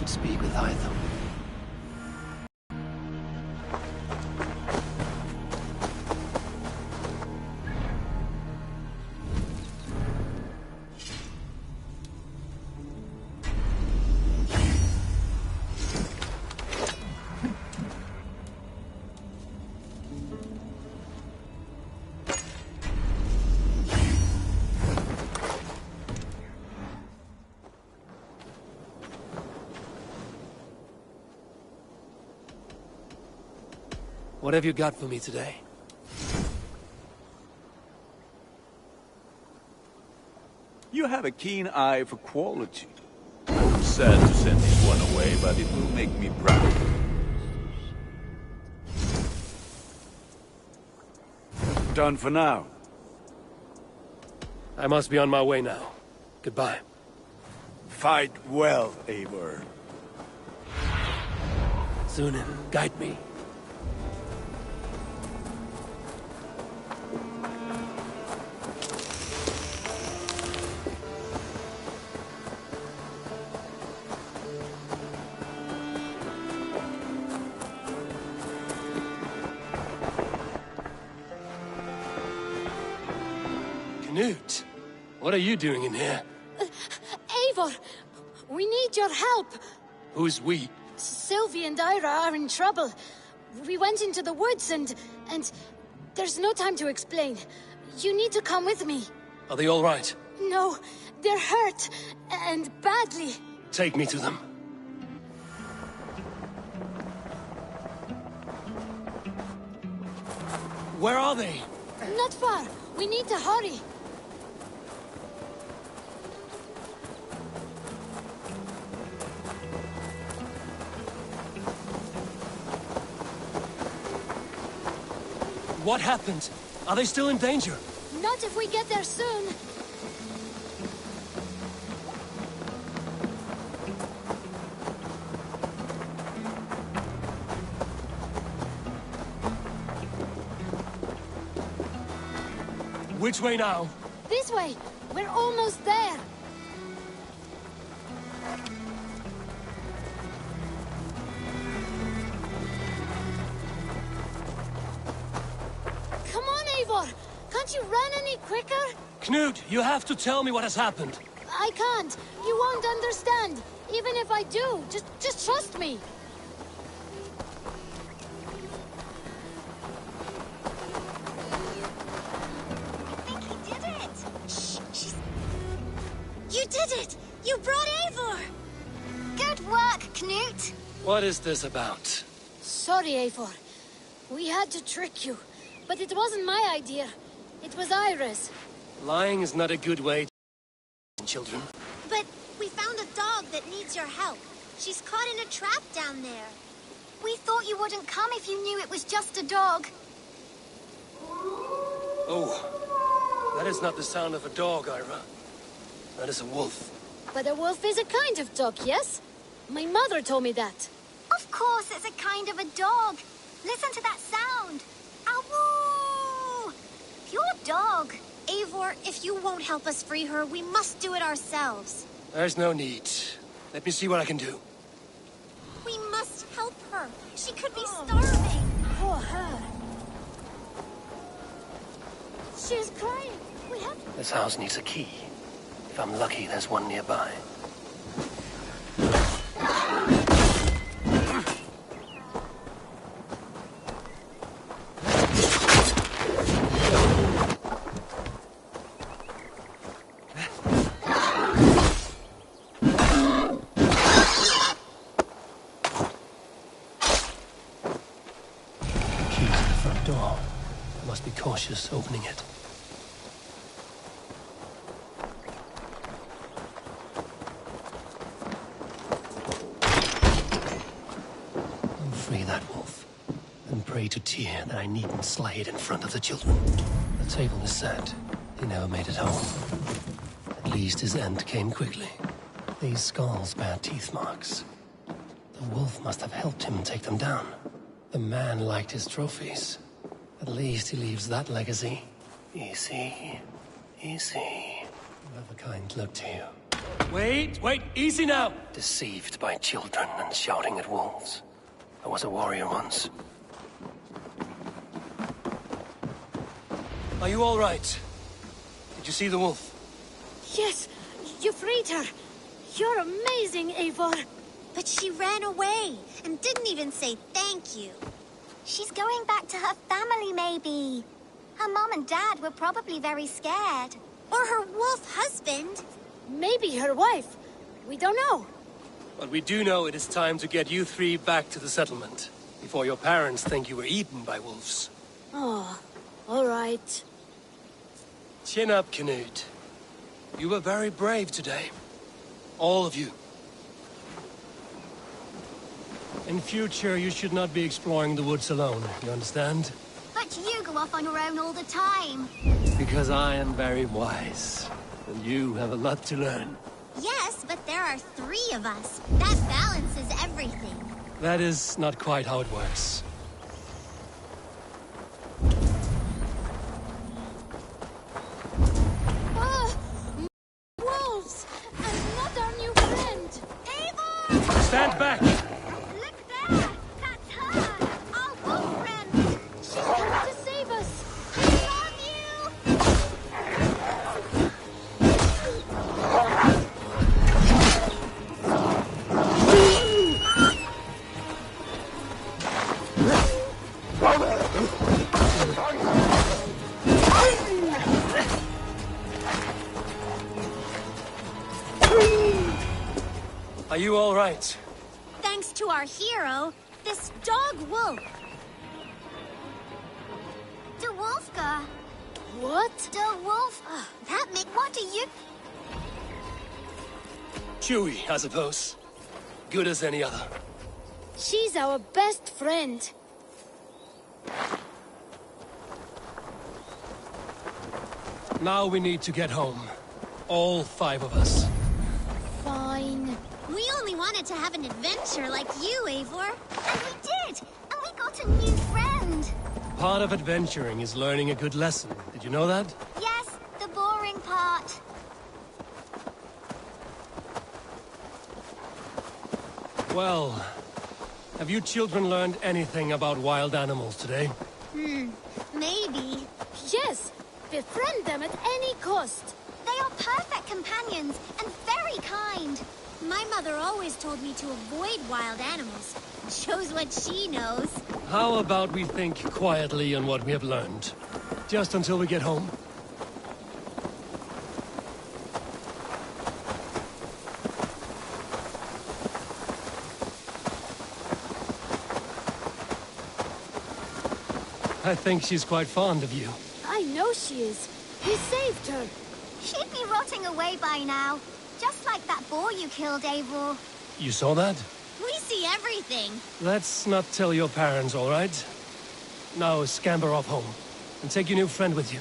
should speak with Hytham. What have you got for me today? You have a keen eye for quality. I'm sad to send this one away, but it will make me proud. Done for now. I must be on my way now. Goodbye. Fight well, Eivor. Sunan, guide me. Knut, what are you doing in here? Eivor, we need your help. Who's we? Sylvie and Ira are in trouble. We went into the woods and there's no time to explain. You need to come with me. Are they all right? No, they're hurt, and badly. Take me to them. Where are they? Not far. We need to hurry. What happened? Are they still in danger? Not if we get there soon. Which way now? This way. We're almost there. Come on, Eivor. Can't you run any quicker? Knut, you have to tell me what has happened. I can't. You won't understand. Even if I do, just trust me. You did it! You brought Eivor! Good work, Knut! What is this about? Sorry, Eivor. We had to trick you. But it wasn't my idea. It was Ira's. Lying is not a good way to children. But we found a dog that needs your help. She's caught in a trap down there. We thought you wouldn't come if you knew it was just a dog. Oh, that is not the sound of a dog, Ira. That is a wolf. But a wolf is a kind of dog, yes? My mother told me that. Of course it's a kind of a dog. Listen to that sound. Ow! Pure dog. Eivor, if you won't help us free her, we must do it ourselves. There's no need. Let me see what I can do. We must help her. She could be starving. Poor her. She's crying. We have to... This house needs a key. If I'm lucky, there's one nearby. Key to the front door. I must be cautious opening it. Free that wolf, and pray to Tyr that I needn't slay it in front of the children. The table is set. He never made it home. At least his end came quickly. These skulls bear teeth marks. The wolf must have helped him take them down. The man liked his trophies. At least he leaves that legacy. Easy. Easy. You'll have a kind look to you. Wait, easy now! Deceived by children and shouting at wolves. I was a warrior once. Are you all right? Did you see the wolf? Yes, you freed her. You're amazing, Eivor. But she ran away and didn't even say thank you. She's going back to her family, maybe. Her mom and dad were probably very scared. Or her wolf husband. Maybe her wife. We don't know. But we do know it is time to get you three back to the settlement. Before your parents think you were eaten by wolves. Oh, all right. Chin up, Canute. You were very brave today. All of you. In future, you should not be exploring the woods alone, you understand? But you go off on your own all the time. Because I am very wise. And you have a lot to learn. Yes, but there are 3 of us. That balances everything. That is not quite how it works. Wolves! And not our new friend! Eivor! Stand back! Look there! That's her! Our wolf friend! She's coming to save us! We love you! Are you all right? Thanks to our hero, this dog wolf. The Wolfgar. What? The wolf. That make what do you? Chewy, I suppose. Good as any other. She's our best friend. Now we need to get home. All 5 of us. Fine. We only wanted to have an adventure like you, Eivor. And we did! And we got a new friend! Part of adventuring is learning a good lesson. Did you know that? Yes, the boring part. Well, have you children learned anything about wild animals today? Maybe. Yes! Befriend them at any cost! They are perfect companions and very kind. My mother always told me to avoid wild animals. Shows what she knows. How about we think quietly on what we have learned? Just until we get home? I think she's quite fond of you. I know she is. We saved her. She'd be rotting away by now. Just like that boar you killed, Eivor. You saw that? We see everything. Let's not tell your parents, all right? Now scamper off home. And take your new friend with you.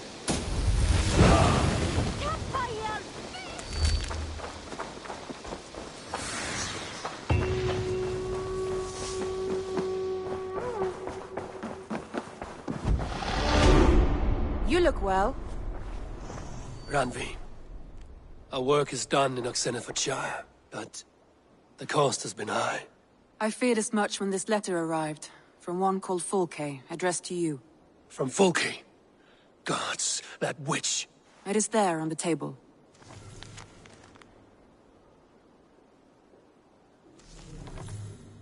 You look well. Ranvi. Our work is done in Oxenfordshire, but the cost has been high. I feared as much when this letter arrived, from one called Fulke, addressed to you. From Fulke. Gods, that witch. It is there on the table.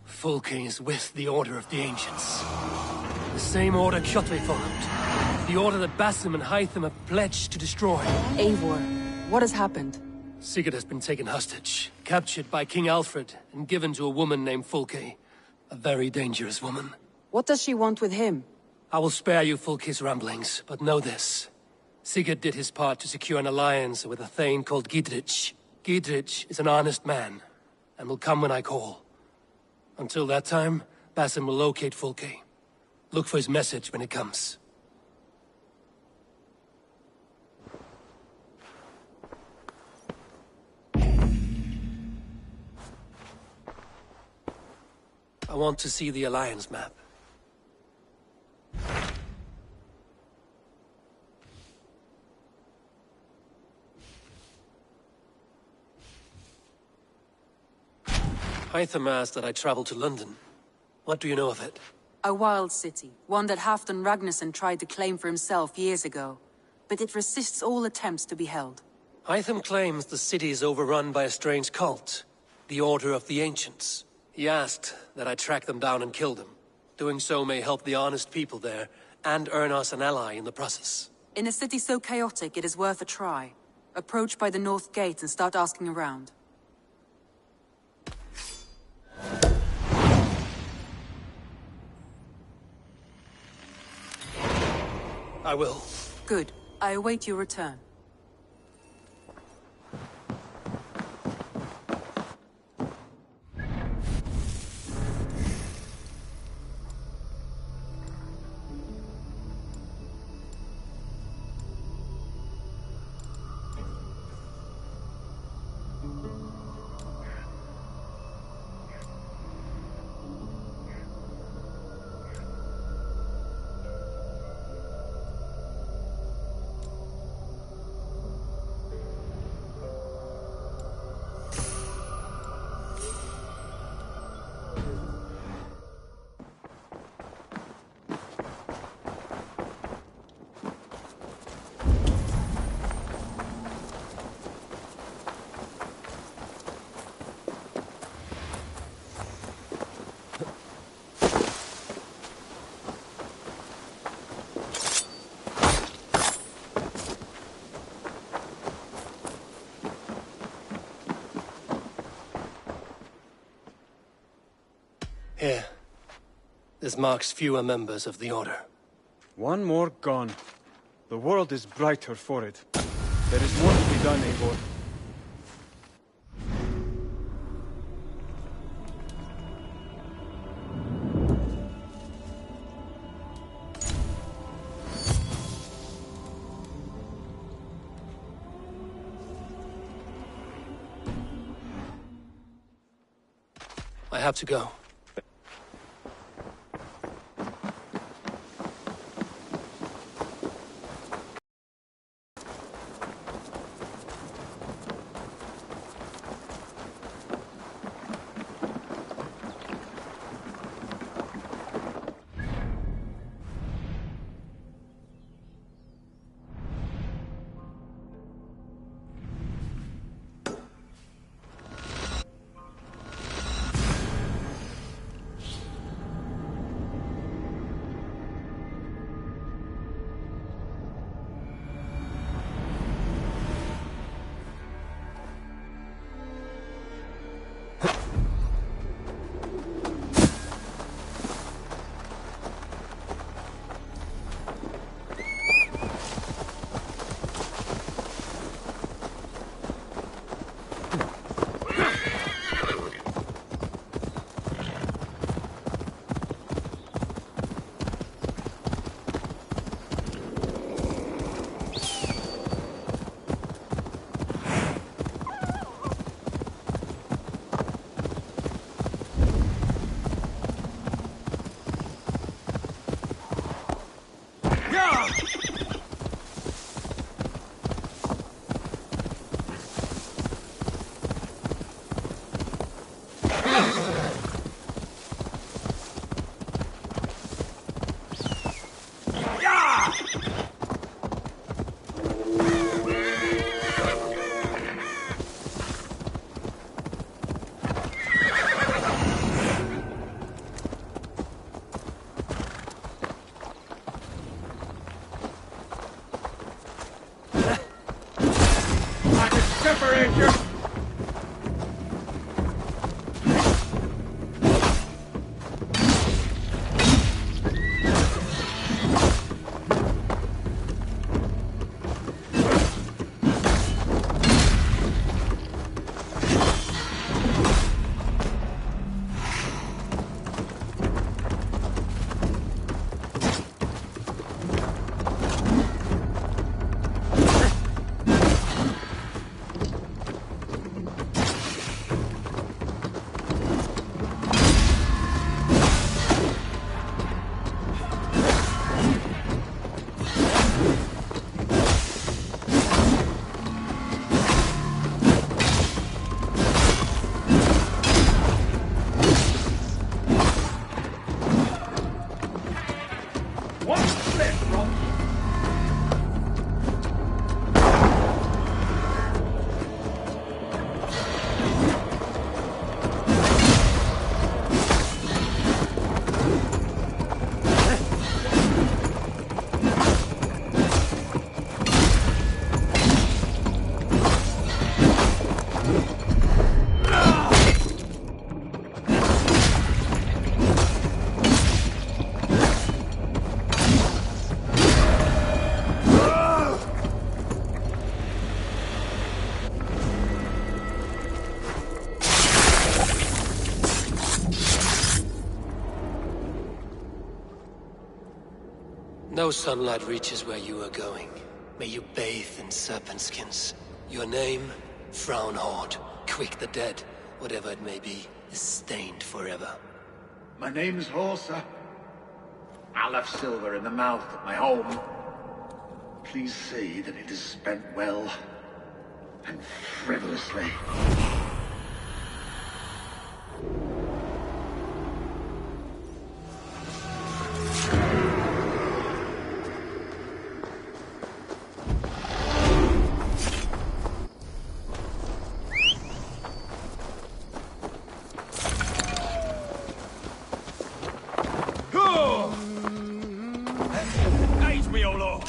Fulke is with the Order of the Ancients. The same order Kjotve followed. The order that Basim and Hytham have pledged to destroy. Eivor, what has happened? Sigurd has been taken hostage, captured by King Alfred, and given to a woman named Fulke. A very dangerous woman. What does she want with him? I will spare you Fulke's ramblings, but know this. Sigurd did his part to secure an alliance with a thane called Gidrich. Gidrich is an honest man, and will come when I call. Until that time, Basim will locate Fulke. Look for his message when it comes. I want to see the Alliance map. Hytham asked that I travel to London. What do you know of it? A wild city, one that Halfdan Ragnarsson tried to claim for himself years ago. But it resists all attempts to be held. Hytham claims the city is overrun by a strange cult, the Order of the Ancients. He asked that I track them down and kill them. Doing so may help the honest people there, and earn us an ally in the process. In a city so chaotic, it is worth a try. Approach by the North Gate and start asking around. I will. Good. I await your return. Here. This marks fewer members of the Order. One more gone. The world is brighter for it. There is more to be done, Eivor. I have to go. No sunlight reaches where you are going. May you bathe in serpent skins. Your name, Frown Horde, Quick the Dead, whatever it may be, is stained forever. My name's Horsa. I left silver in the mouth at my home. Please say that it is spent well and frivolously. Aid me, O Lord!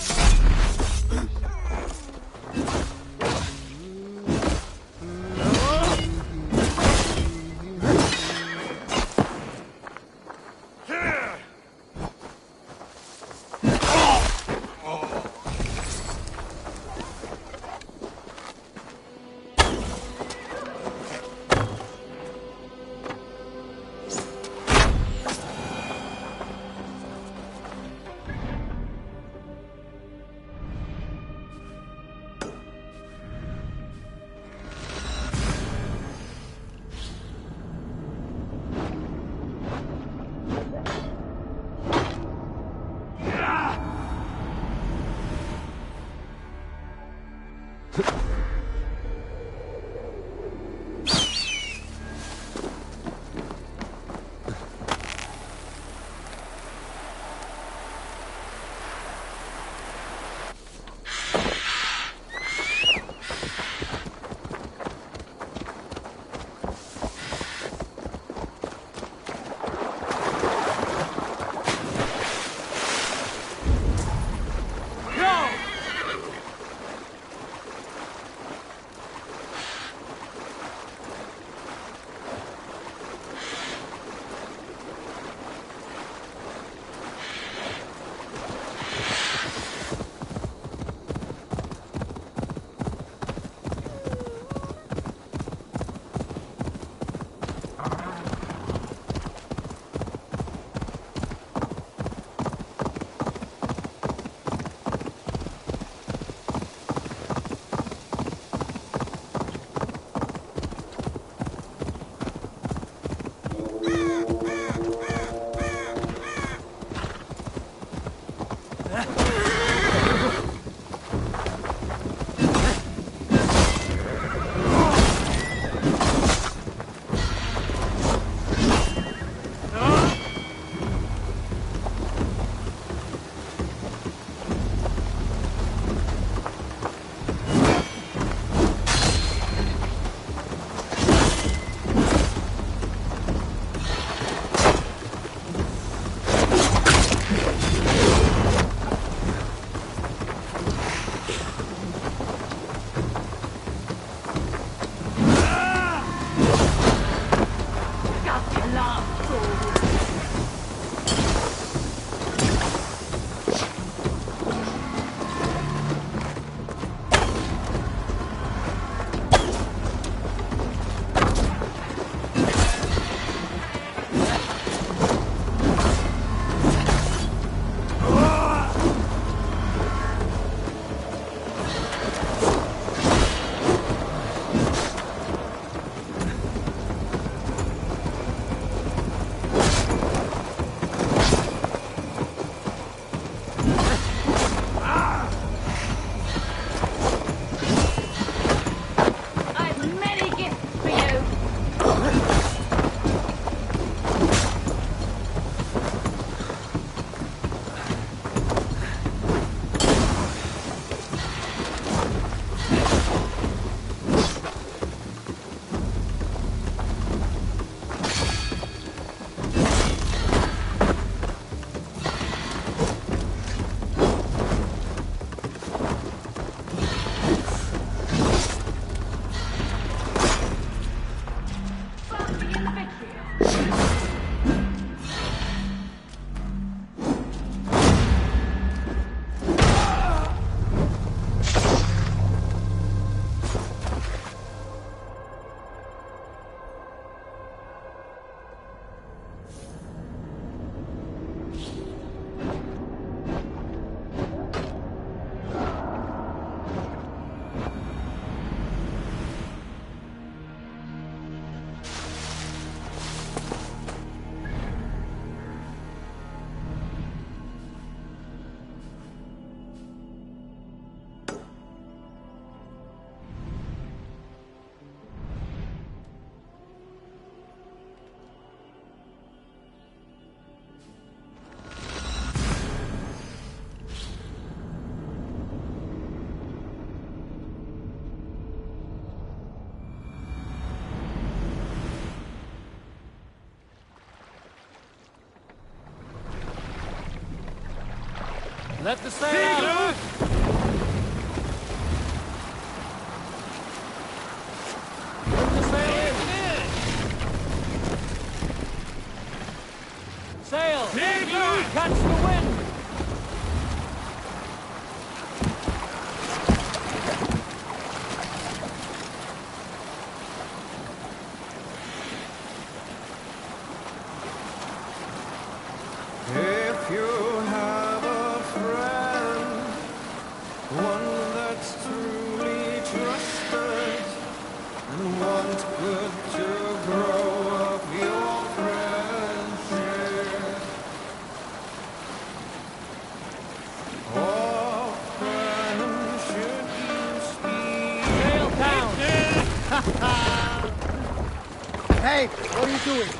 Let the sail out! Put the sail in! Sail! Catch the wind! If you have a friend, one that's truly trusted, and want good to grow up your friendship, what friend should you speak? Sail down! Hey, what are you doing?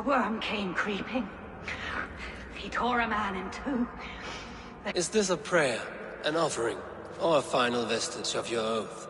worm came creeping. He tore a man in two. Is this a prayer, an offering, or a final vestige of your oath?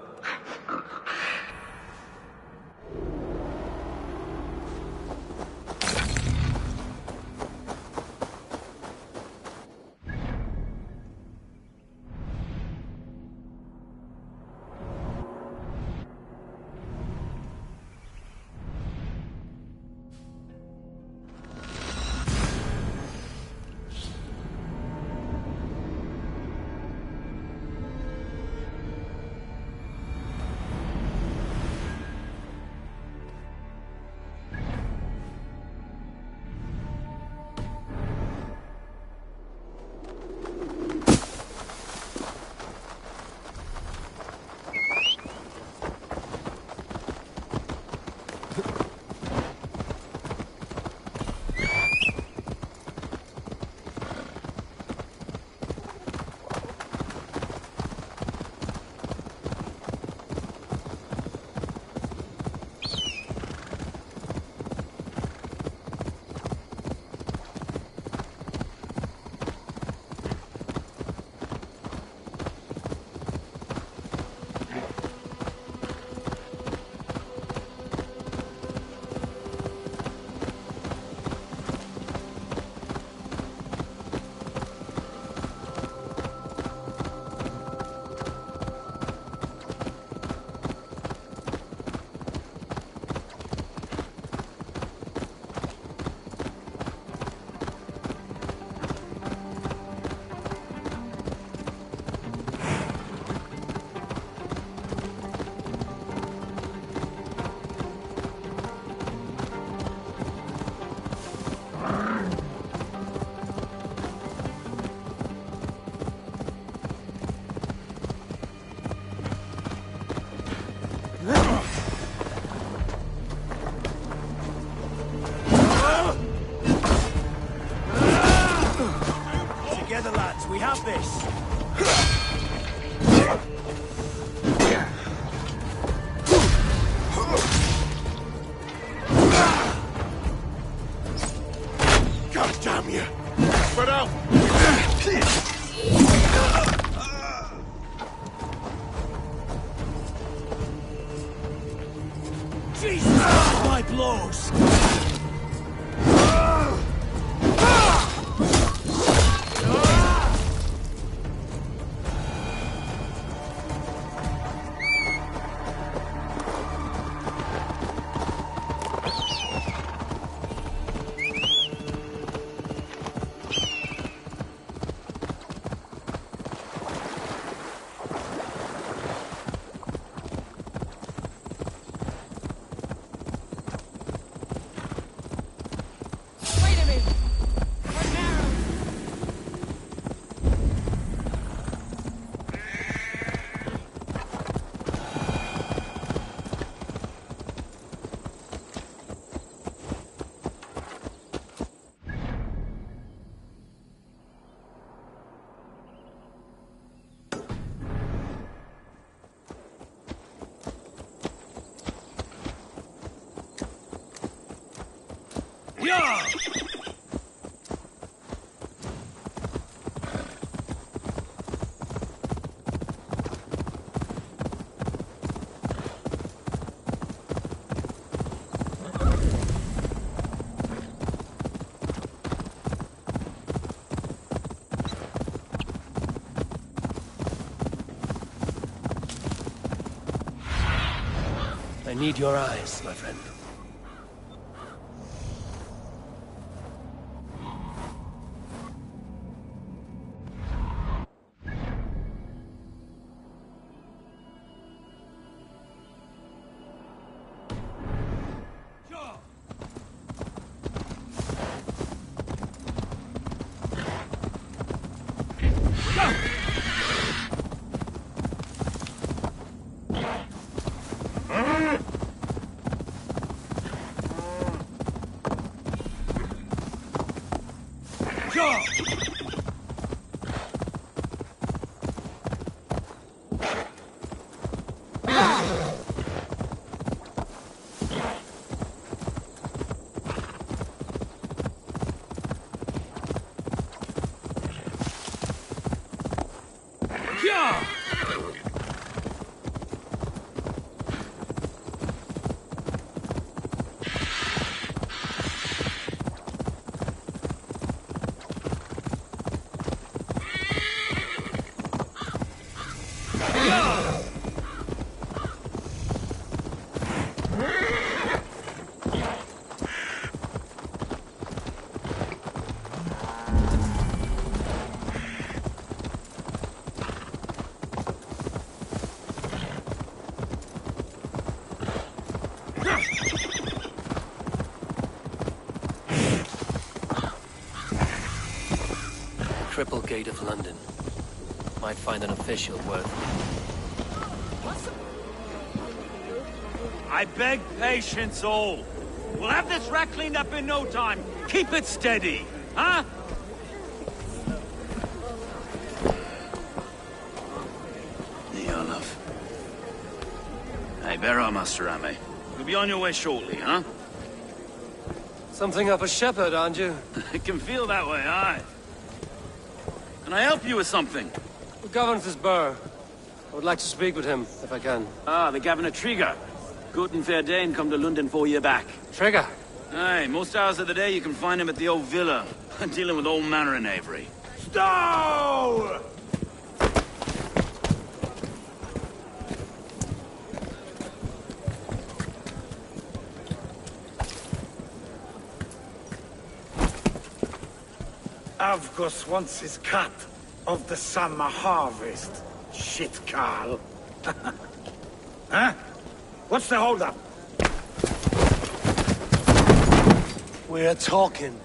Jesus! My blows! I need your eyes, my friend. Triple Gate of London. Might find an official worth. I beg patience, all. We'll have this wreck cleaned up in no time. Keep it steady, huh? Your love. Hey, bear on, Master Ame. You'll be on your way shortly, huh? Something of a shepherd, aren't you? It can feel that way, aye. Can I help you with something? Who governs this burgh? I would like to speak with him, if I can. Ah, the Governor Trigger. Good and fair Dane come to London 4 years back. Trigger? Aye, most hours of the day you can find him at the old villa, dealing with all manner in Avery. Stow! Avgus wants his cut of the summer harvest. Shit, Carl. Huh? What's the holdup? We're talking.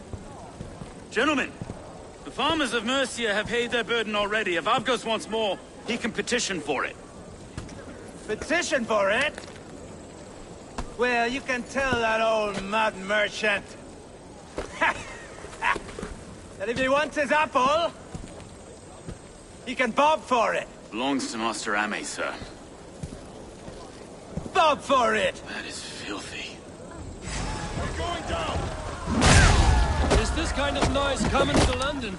Gentlemen, the farmers of Mercia have paid their burden already. If Avgus wants more, he can petition for it. Petition for it? Well, you can tell that old mud merchant that if he wants his apple, he can bob for it. Belongs to Master Ame, sir. Bob for it! That is filthy. We're going down! Is this kind of noise coming to London?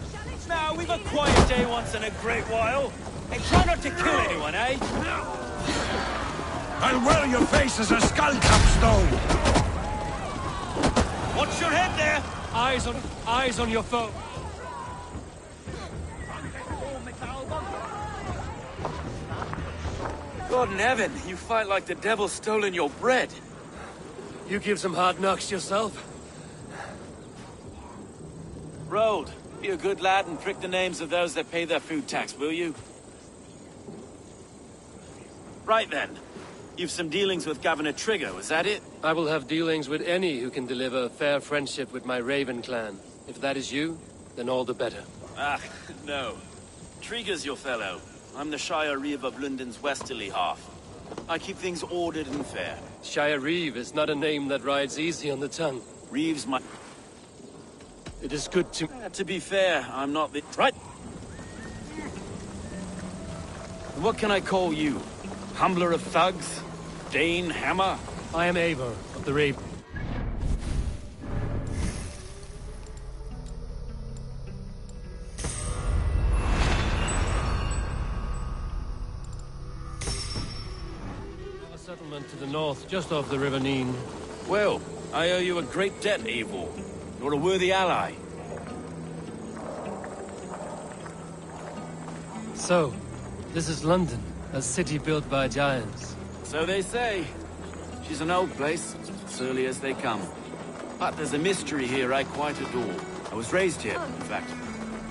Now, we've a quiet day once in a great while. And try not to kill anyone, eh? I'll wear your face as a skull capstone! Watch your head there! Eyes on your foe. God in heaven, you fight like the devil's stolen your bread. You give some hard knocks yourself. Road, be a good lad and prick the names of those that pay their food tax, will you? Right then. You've some dealings with Governor Trigger, was that it? I will have dealings with any who can deliver a fair friendship with my Raven clan. If that is you, then all the better. Ah, no. Trigger's your fellow. I'm the Shire Reeve of London's westerly half. I keep things ordered and fair. Shire Reeve is not a name that rides easy on the tongue. Reeve's my... It is good to... To be fair, I'm not the... Right! What can I call you? Humbler of thugs? Dane Hammer? I am Eivor of the Raven. A settlement to the north, just off the River Neen. Well, I owe you a great debt, Eivor. You're a worthy ally. So, this is London, a city built by giants. So they say. She's an old place, surly as they come. But there's a mystery here I quite adore. I was raised here, in fact.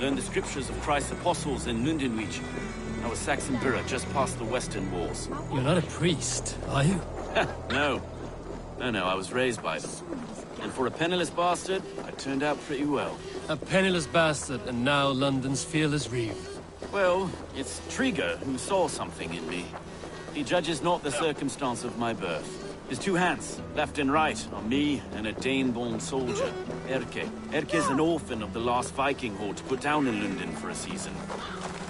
Learned the scriptures of Christ's apostles in Lundenwich. I was Saxon Borough just past the western walls. You're not a priest, are you? No. No, I was raised by them. And for a penniless bastard, I turned out pretty well. A penniless bastard, and now London's fearless Reeve. Well, it's Trigger who saw something in me. He judges not the circumstance of my birth. His two hands, left and right, are me and a Dane-born soldier, Erke. Erke's an orphan of the last Viking horde put down in London for a season.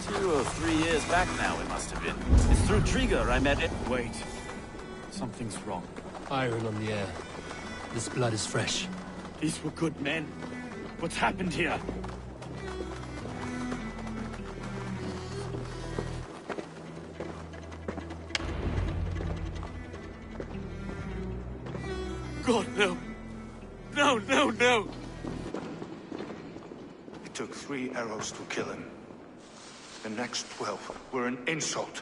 2 or 3 years back now, it must have been. It's through Trigger I met it. Wait. Something's wrong. Iron on the air. This blood is fresh. These were good men. What's happened here? God, no. No. It took 3 arrows to kill him. The next 12 were an insult.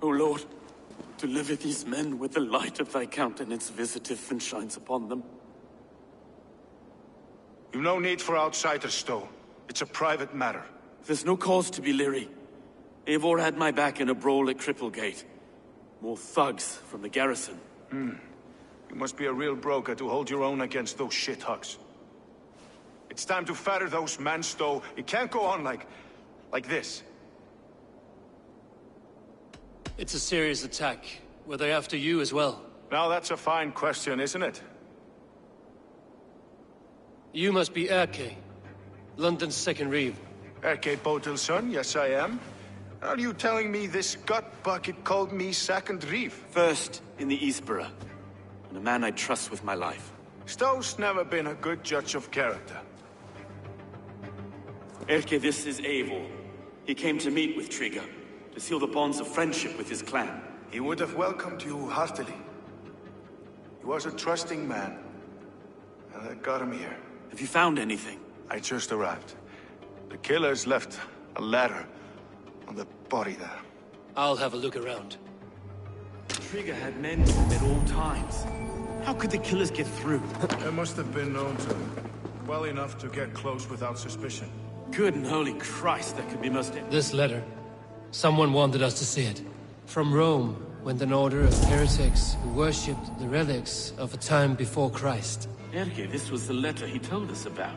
O Lord, deliver these men with the light of thy countenance visiteth and shines upon them. You've no need for outsiders, Stowe. It's a private matter. There's no cause to be leery. Eivor had my back in a brawl at Cripplegate. More thugs from the garrison. You must be a real broker to hold your own against those shithugs. It's time to fetter those men, Stowe. It can't go on like this. It's a serious attack. Were they after you as well? Now that's a fine question, isn't it? You must be Erke, London's second Reeve. Erke Botil's son, yes I am. Are you telling me this gut bucket called me second Reeve? First in the Eastborough, and a man I trust with my life. Stowe's never been a good judge of character. Erke, this is Eivor. He came to meet with Trigger, to seal the bonds of friendship with his clan. He would have welcomed you heartily. He was a trusting man, and that got him here. Have you found anything? I just arrived. The killers left a ladder on the body there. I'll have a look around. Trigger had men with him at all times. How could the killers get through? They must have been known to him. Well enough to get close without suspicion. Good and holy Christ, that could be most... This letter. Someone wanted us to see it. From Rome went an order of heretics who worshipped the relics of a time before Christ. Erke, this was the letter he told us about.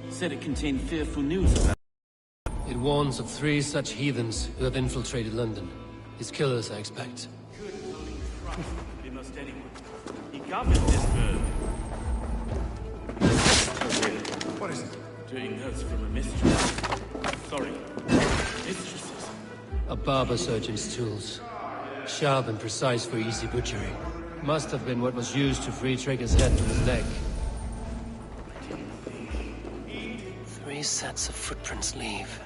Said it contained fearful news about... It warns of 3 such heathens who have infiltrated London. His killers, I expect. Good and holy Christ, could be most anyone. He governed this bird. Oh, really? What is it? Doing notes from a mistress. Sorry. Mistresses. A barber surgeon's tools. Sharp and precise for easy butchery. Must have been what was used to free Trigger's head from his neck. 3 sets of footprints leave.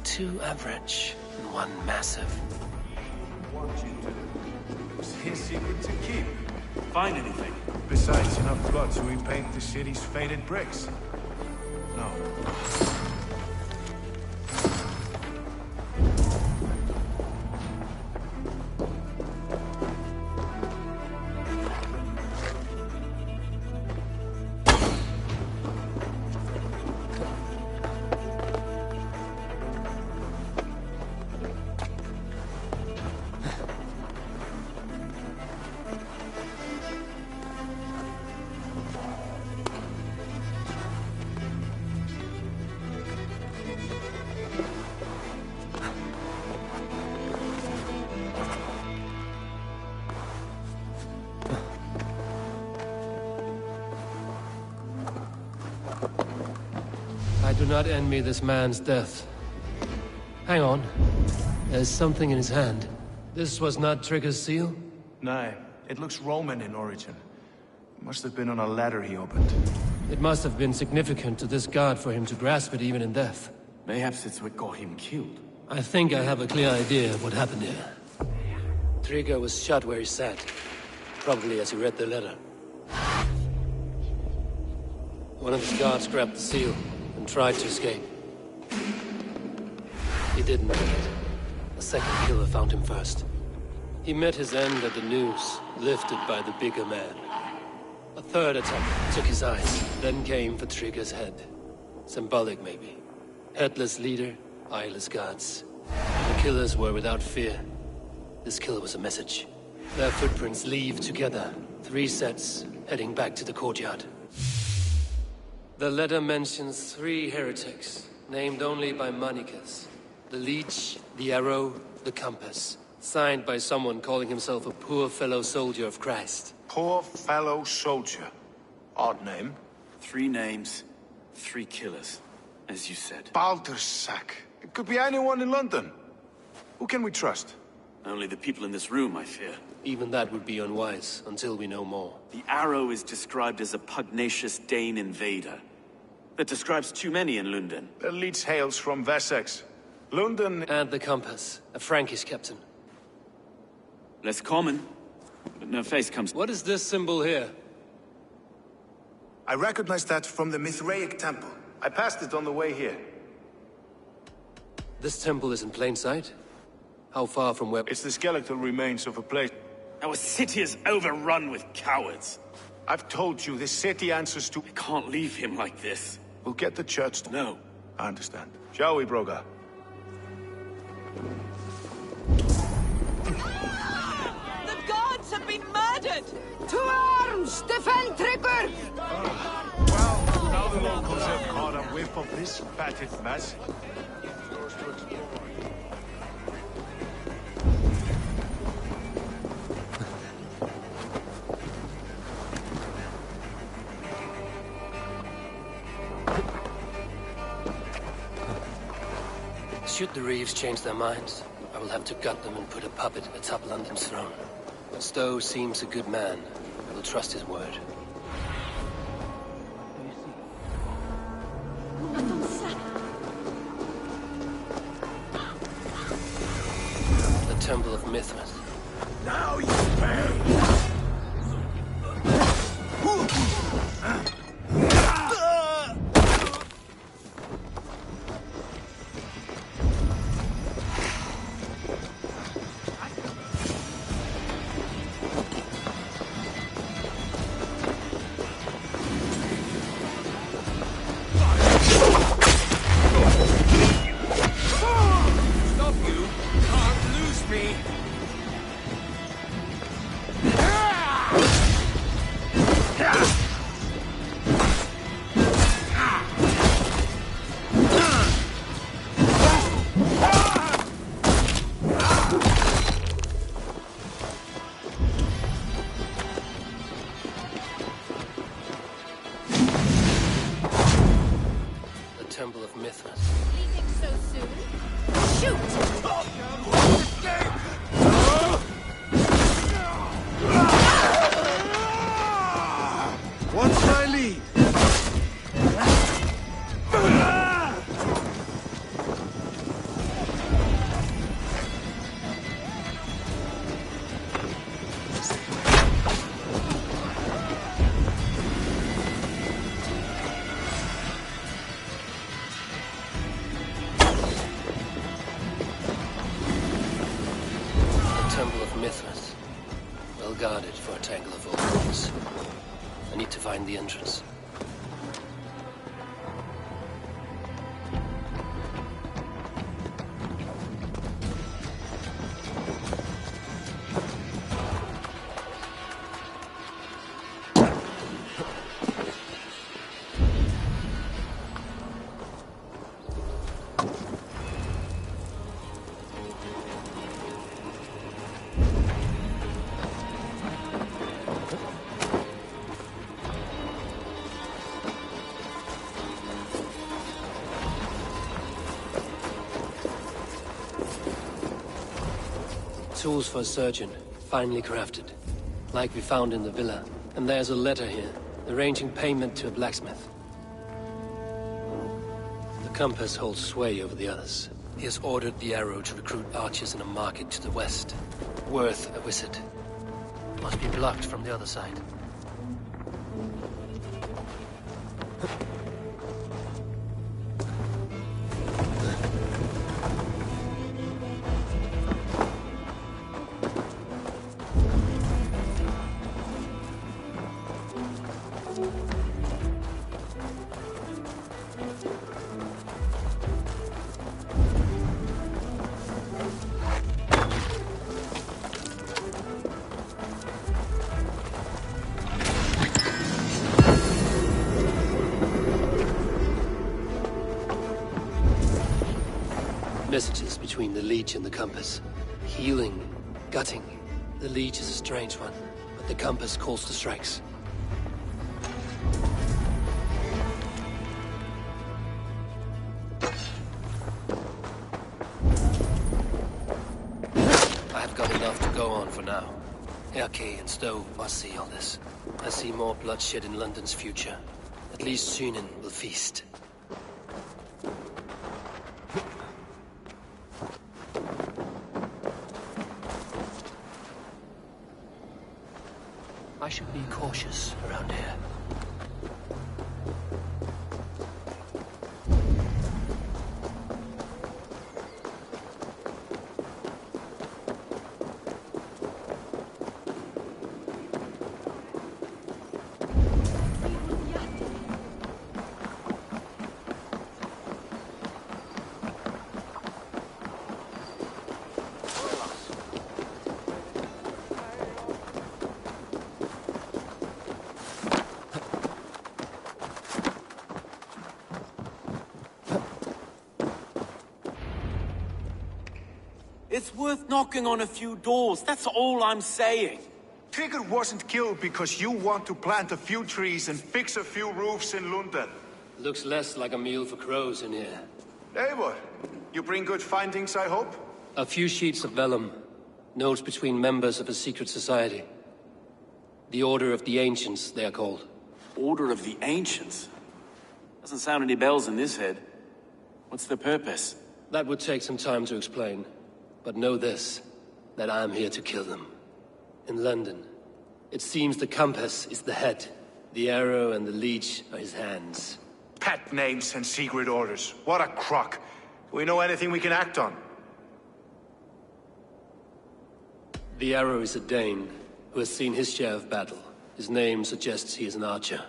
2 average and 1 massive. want you to. It's his secret to keep. Find anything? Besides, enough blood to repaint the city's faded bricks. No. I do not envy this man's death. Hang on. There's something in his hand. This was not Trigger's seal? No, it looks Roman in origin. Must have been on a ladder he opened. It must have been significant to this god for him to grasp it even in death. Mayhaps it's what got him killed. I think I have a clear idea of what happened here. Trigger was shot where he sat. Probably as he read the letter. One of his guards grabbed the seal and tried to escape. He didn't make it. A second killer found him first. He met his end at the noose, lifted by the bigger man. A third attack took his eyes, then came for Trigger's head. Symbolic, maybe. Headless leader, eyeless guards. The killers were without fear. This kill was a message. Their footprints leave together. 3 sets, heading back to the courtyard. The letter mentions 3 heretics, named only by Manicus. The Leech, the Arrow, the Compass. Signed by someone calling himself a poor fellow soldier of Christ. Poor fellow soldier. Odd name. 3 names, 3 killers, as you said. Baldersack. It could be anyone in London. Who can we trust? Only the people in this room, I fear. Even that would be unwise, until we know more. The Arrow is described as a pugnacious Dane invader. That describes too many in London. The Leech hails from Wessex. London... And the Compass, a Frankish captain. Less common, but no face comes... What is this symbol here? I recognize that from the Mithraic temple. I passed it on the way here. This temple is in plain sight? How far from where... It's the skeletal remains of a place... Our city is overrun with cowards. I've told you, this city answers to... I can't leave him like this. We'll get the church to... No. I understand. Shall we, Broga? The gods have been murdered! To arms! Defend Trigger! Well, now the locals have caught a whiff of this fatted mess. Should the Reeves change their minds, I will have to gut them and put a puppet atop London's throne. But Stowe seems a good man. I will trust his word. The Temple of Mithras. Now you pay! Temple of Mithras. Leaving so soon? Shoot! What's my lead? Temple of Mithras. Well guarded for a tangle of old wolves. I need to find the entrance. Tools for a surgeon, finely crafted. Like we found in the villa. And there's a letter here, arranging payment to a blacksmith. The compass holds sway over the others. He has ordered the arrow to recruit archers in a market to the west. Worth a visit. Must be blocked from the other side. Messages between the leech and the compass. Healing, gutting. The leech is a strange one, but the compass calls to strikes. I've got enough to go on for now. Erke and Stowe must see all this. I see more bloodshed in London's future. At least Sunan will feast. I should be cautious around here. It's worth knocking on a few doors, that's all I'm saying. Trigger wasn't killed because you want to plant a few trees and fix a few roofs in London. Looks less like a meal for crows in here. Eivor, you bring good findings, I hope? A few sheets of vellum. Notes between members of a secret society. The Order of the Ancients, they are called. Order of the Ancients? Doesn't sound any bells in this head. What's the purpose? That would take some time to explain. But know this, that I am here to kill them. In London, it seems the compass is the head. The arrow and the leech are his hands. Pet names and secret orders. What a crock. Do we know anything we can act on? The arrow is a Dane, who has seen his share of battle. His name suggests he is an archer.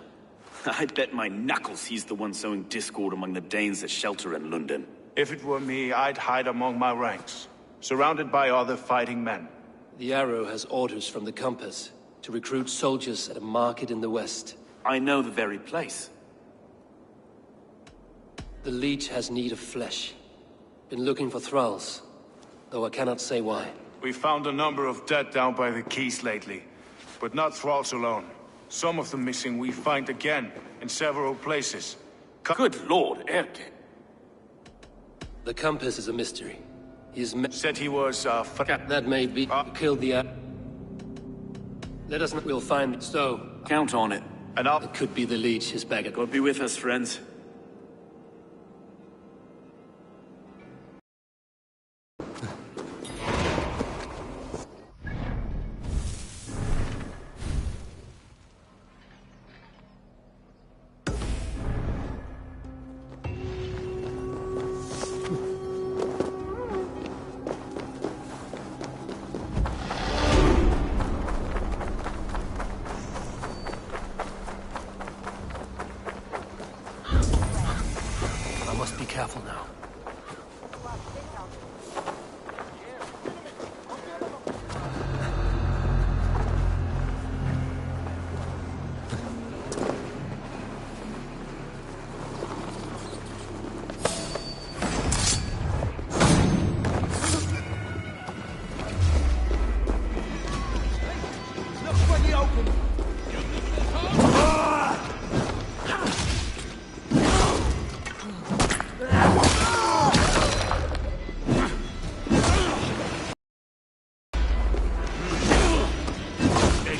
I'd bet my knuckles he's the one sowing discord among the Danes that shelter in London. If it were me, I'd hide among my ranks, surrounded by other fighting men. The arrow has orders from the compass to recruit soldiers at a market in the west. I know the very place. The leech has need of flesh. Been looking for thralls, though I cannot say why. We found a number of dead down by the quays lately, but not thralls alone. Some of the missing we find again in several places. Good lord, Erke. The compass is a mystery. He is said he was, that may be. Killed the Let us know. We'll find Stowe. Count on it. And I'll... It could be the leech, his baggage. God be with us, friends.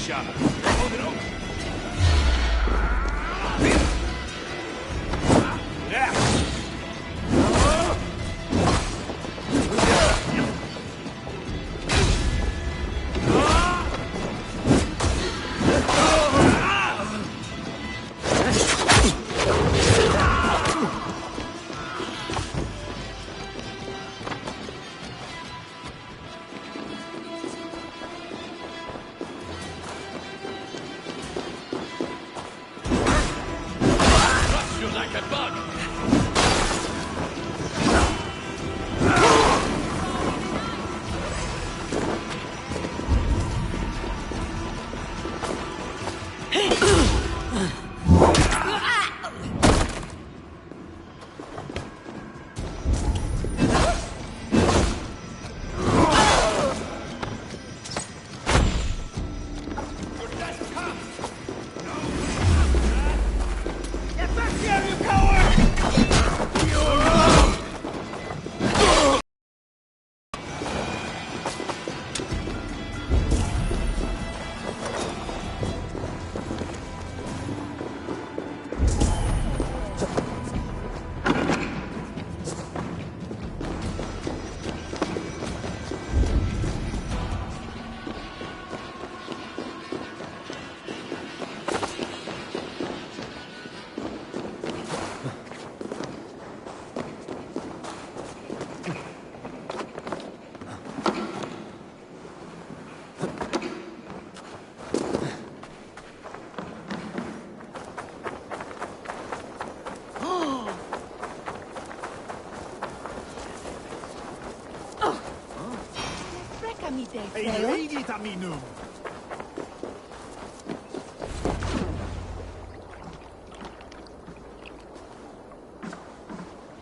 shot. Hold it over. Yeah.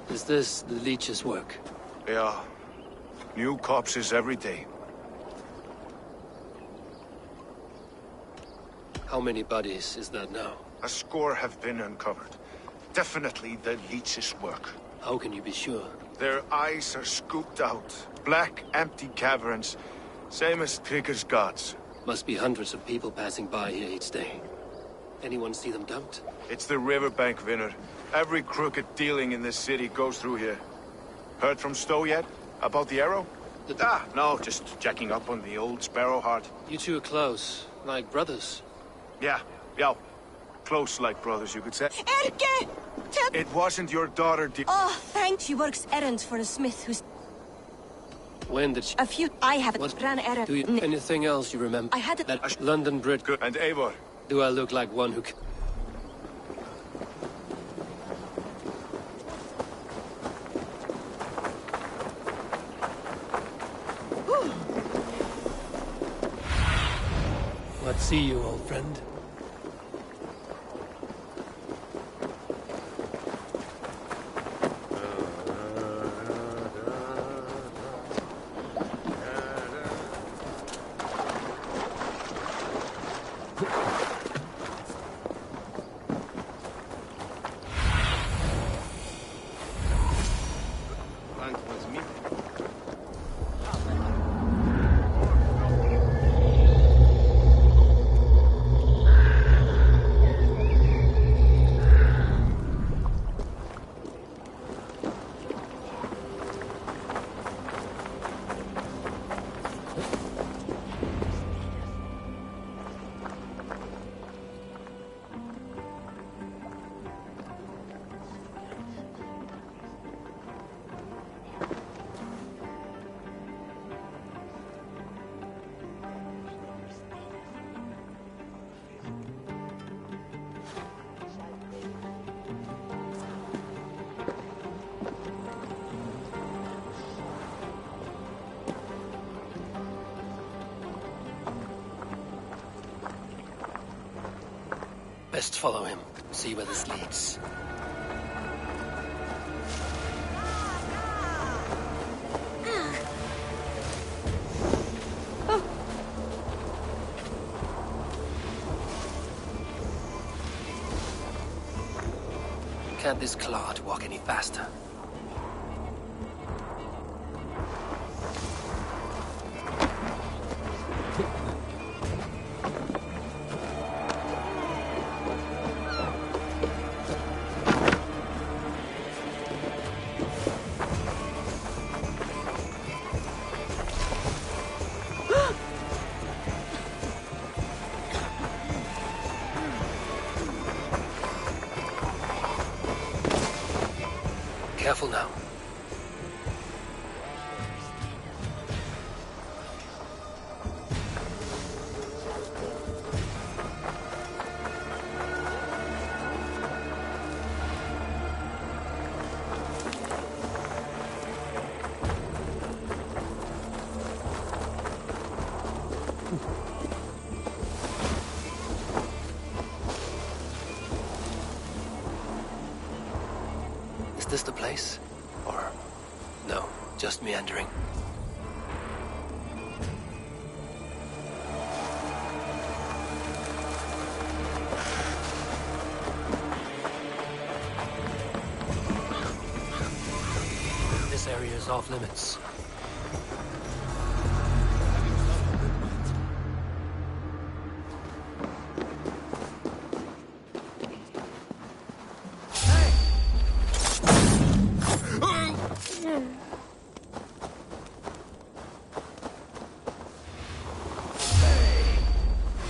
Is this the leech's work? Yeah. New corpses every day. How many bodies is that now? A score have been uncovered. Definitely the leech's work. How can you be sure? Their eyes are scooped out. Black, empty caverns. Same as Trigger's gods. Must be hundreds of people passing by here each day. Anyone see them dumped? It's the riverbank, Vinner. Every crooked dealing in this city goes through here. Heard from Stowe yet? About the arrow? No, just checking up on the old Sparrowheart. You two are close, like brothers. Yeah. Close like brothers, you could say. Erke! It wasn't your daughter, Oh, thanks. She works errands for a smith who's... When did she... A few... I haven't ran errands. Do you... Anything else you remember? I had that London Bridge... Good. And Eivor? Do I look like one who... What see you, old friend? Best follow him, see where this leads. Can't this clod walk any faster? Careful now. Is this the place? Or... no, just meandering? This area is off limits.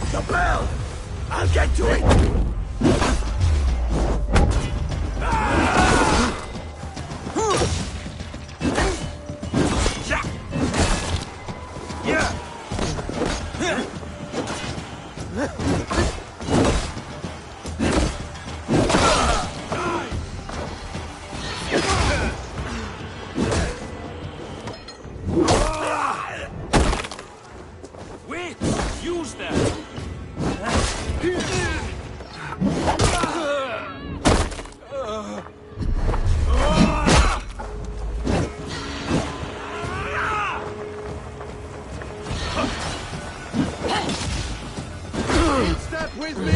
The bell! I'll get to it! Wait! Use that! Step with me!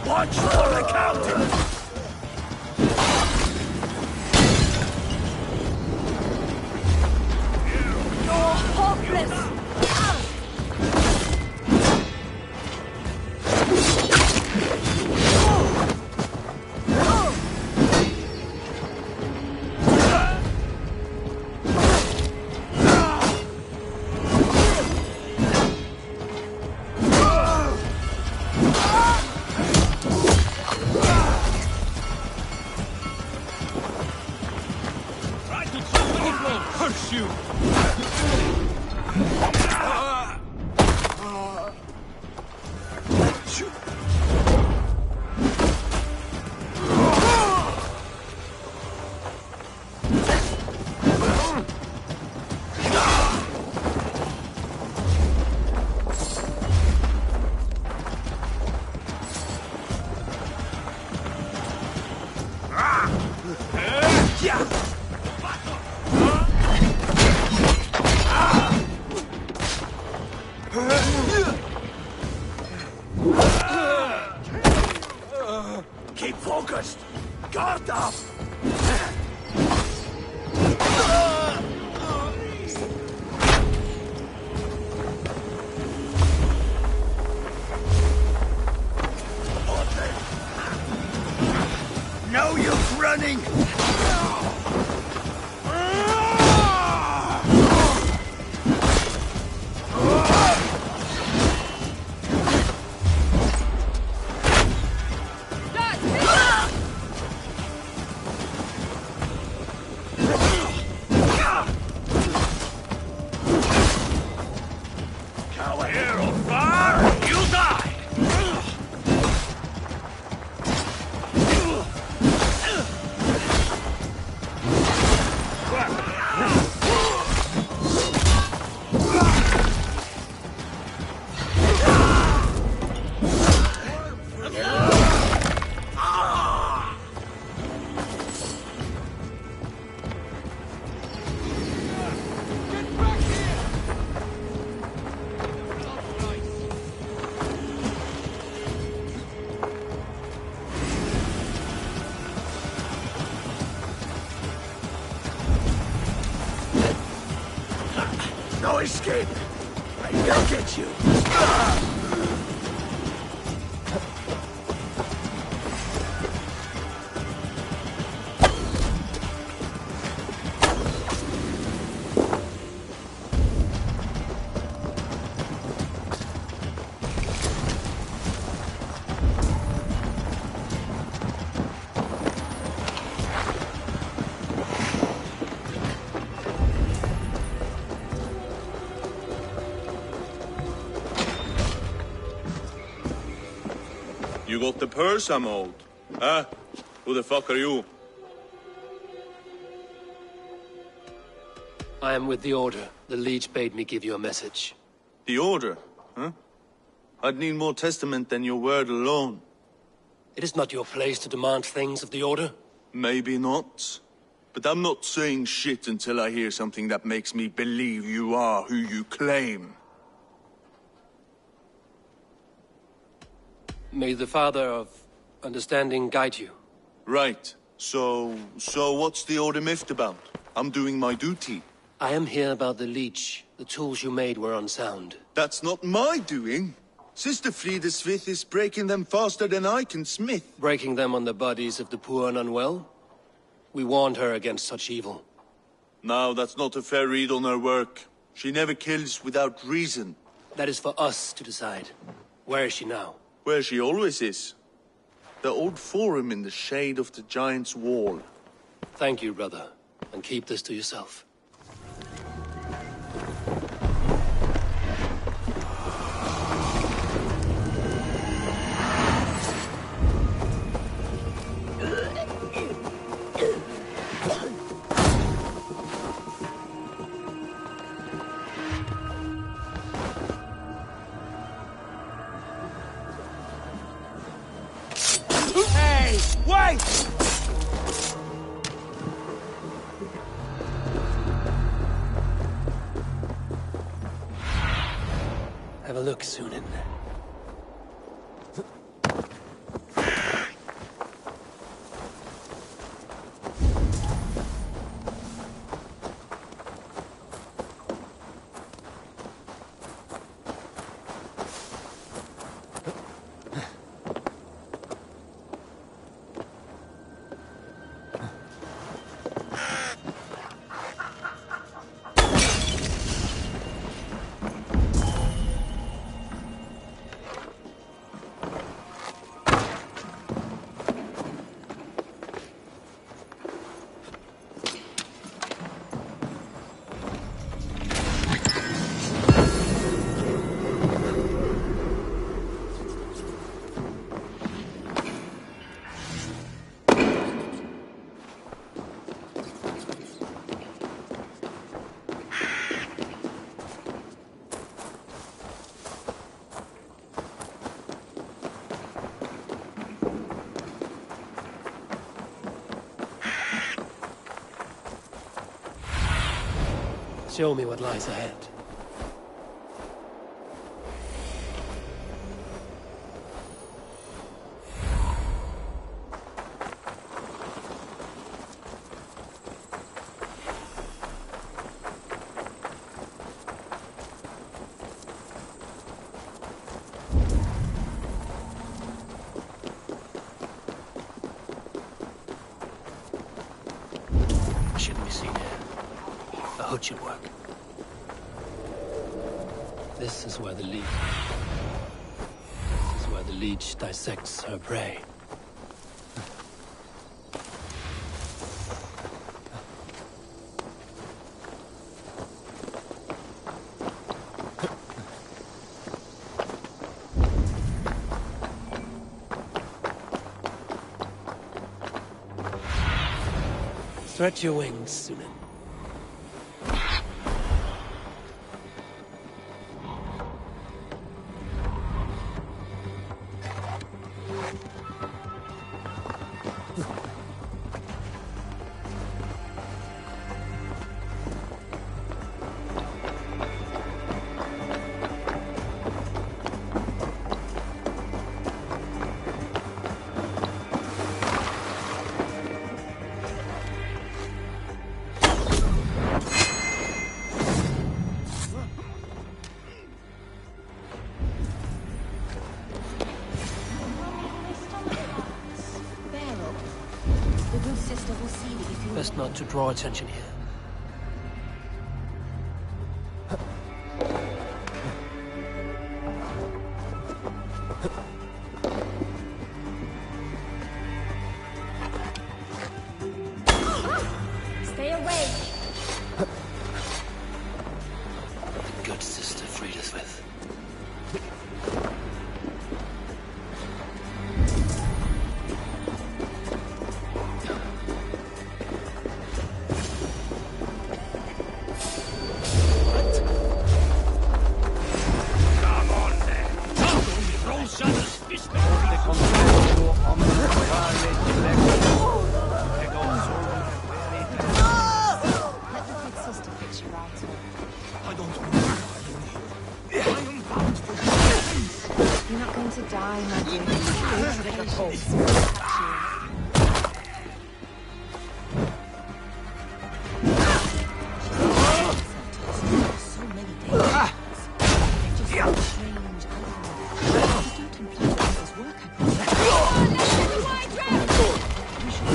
Watch for the counter! You're hopeless! Try to jump and it will hurt you! Keep focused! Guard up! No use running! kid! I will get you! You got the purse, I'm old. Huh? Who the fuck are you? I am with the Order. The Leech bade me give you a message. The Order? Huh? I'd need more testament than your word alone. It is not your place to demand things of the Order. Maybe not. But I'm not saying shit until I hear something that makes me believe you are who you claim. May the Father of Understanding guide you. Right. So what's the Order miffed about? I'm doing my duty. I am here about the Leech. The tools you made were unsound. That's not my doing. Sister Frida Smith is breaking them faster than I can smith. Breaking them on the bodies of the poor and unwell? We warned her against such evil. No, that's not a fair read on her work. She never kills without reason. That is for us to decide. Where is she now? Where she always is. The old forum in the shade of the Giant's Wall. Thank you, brother. And keep this to yourself. Hey, wait! Have a look, Sunan. Show me what lies ahead. Shouldn't be seen here. A hood should work. This is where the leech... This is where the leech dissects her prey. Stretch your wings, Sunan. The good sister will see that if you... Best not to draw attention here. Stay away. The good sister freed us with. You're not going to die, my dear. Take a pulse. So many dangers. Just so strange. You don't imply that this work had been... We should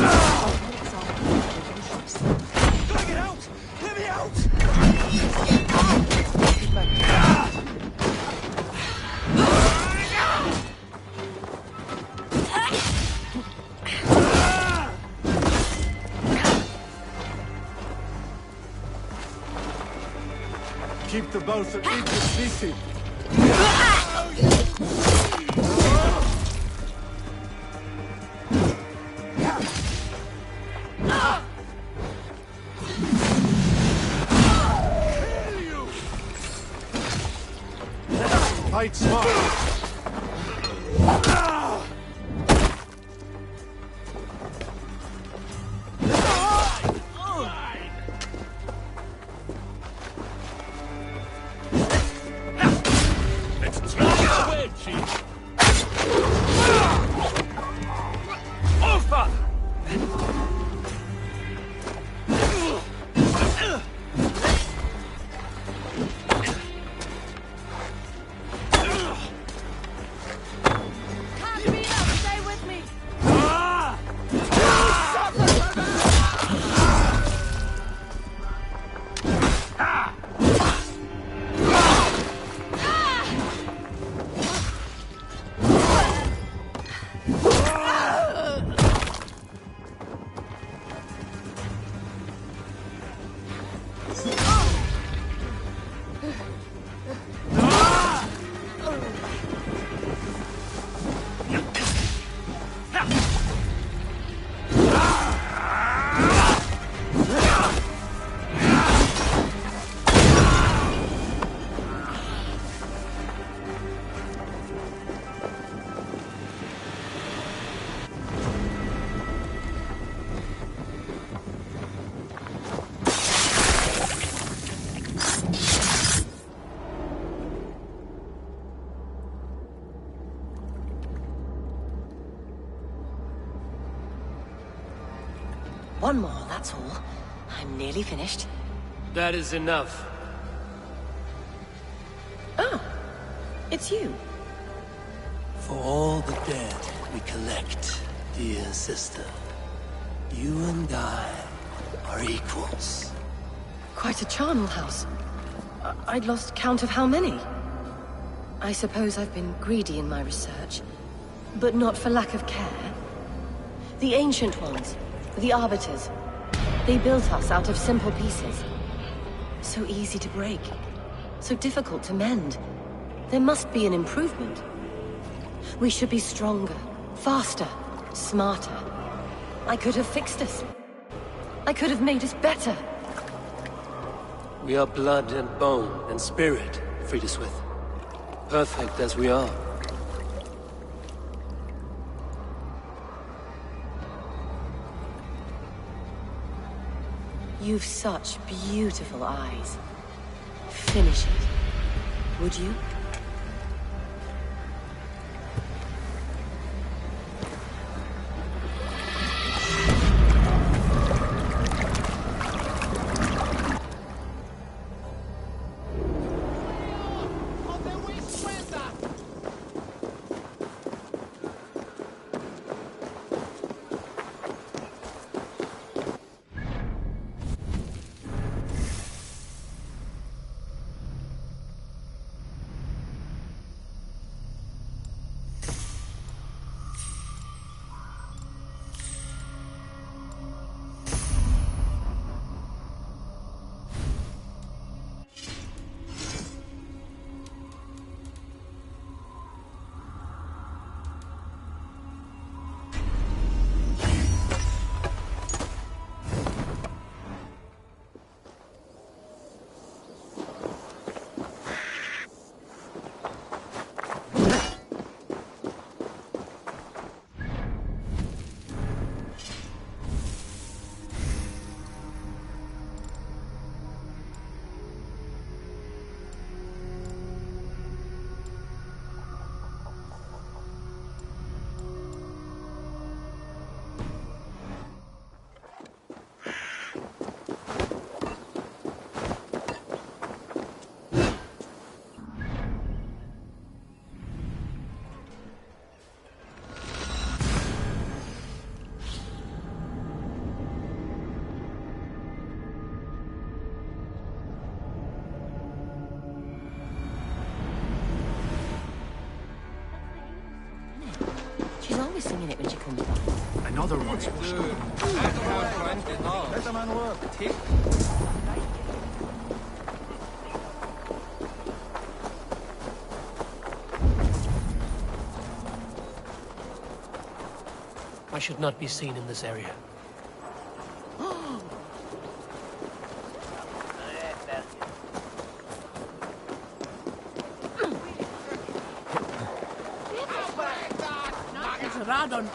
Gotta get out! Let me out! Keep the both of equal busy. Fight smart. One more, that's all. I'm nearly finished. That is enough. Oh, it's you. For all the dead we collect, dear sister, you and I are equals. Quite a charnel house. I'd lost count of how many. I suppose I've been greedy in my research, but not for lack of care. The Ancient Ones, the Arbiters, they built us out of simple pieces. So easy to break, so difficult to mend. There must be an improvement. We should be stronger, faster, smarter. I could have fixed us. I could have made us better. We are blood and bone and spirit, Friedeswith. Perfect as we are. You've such beautiful eyes. Finish it, would you? singing it when she comes back. Another one's washed up. Let the man work. I should not be seen in this area. Radon.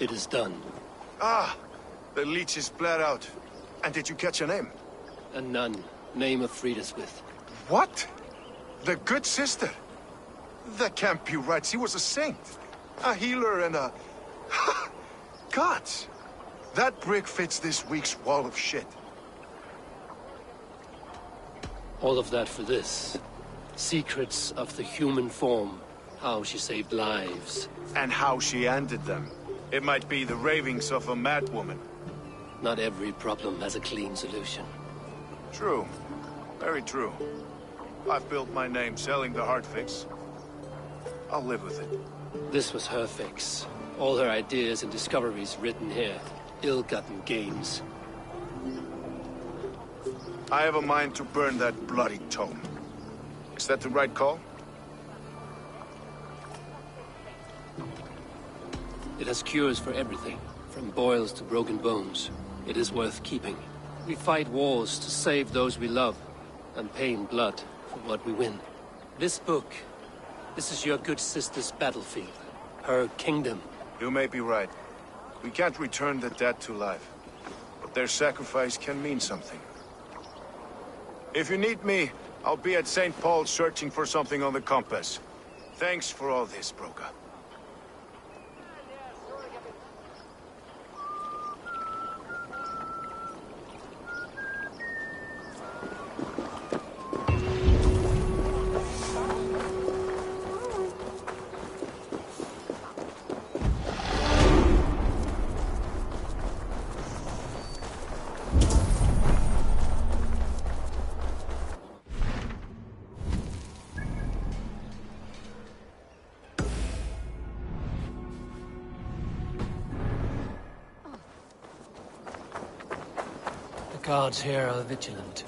It is done. Ah! The leech is bled out. And did you catch a name? A nun, name of Friedaswith. What? The good sister? That can't be right. She was a saint. A healer and a... Gods! That brick fits this week's wall of shit. All of that for this. Secrets of the human form. How she saved lives. And how she ended them. It might be the ravings of a madwoman. Not every problem has a clean solution. True. Very true. I've built my name selling the heart fix. I'll live with it. This was her fix. All her ideas and discoveries written here. Ill-gotten gains. I have a mind to burn that bloody tome. Is that the right call? It has cures for everything, from boils to broken bones. It is worth keeping. We fight wars to save those we love, and pay in blood for what we win. This book, this is your good sister's battlefield. Her kingdom. You may be right. We can't return the dead to life. But their sacrifice can mean something. If you need me, I'll be at St. Paul's searching for something on the compass. Thanks for all this, Broca. The guards here are vigilant.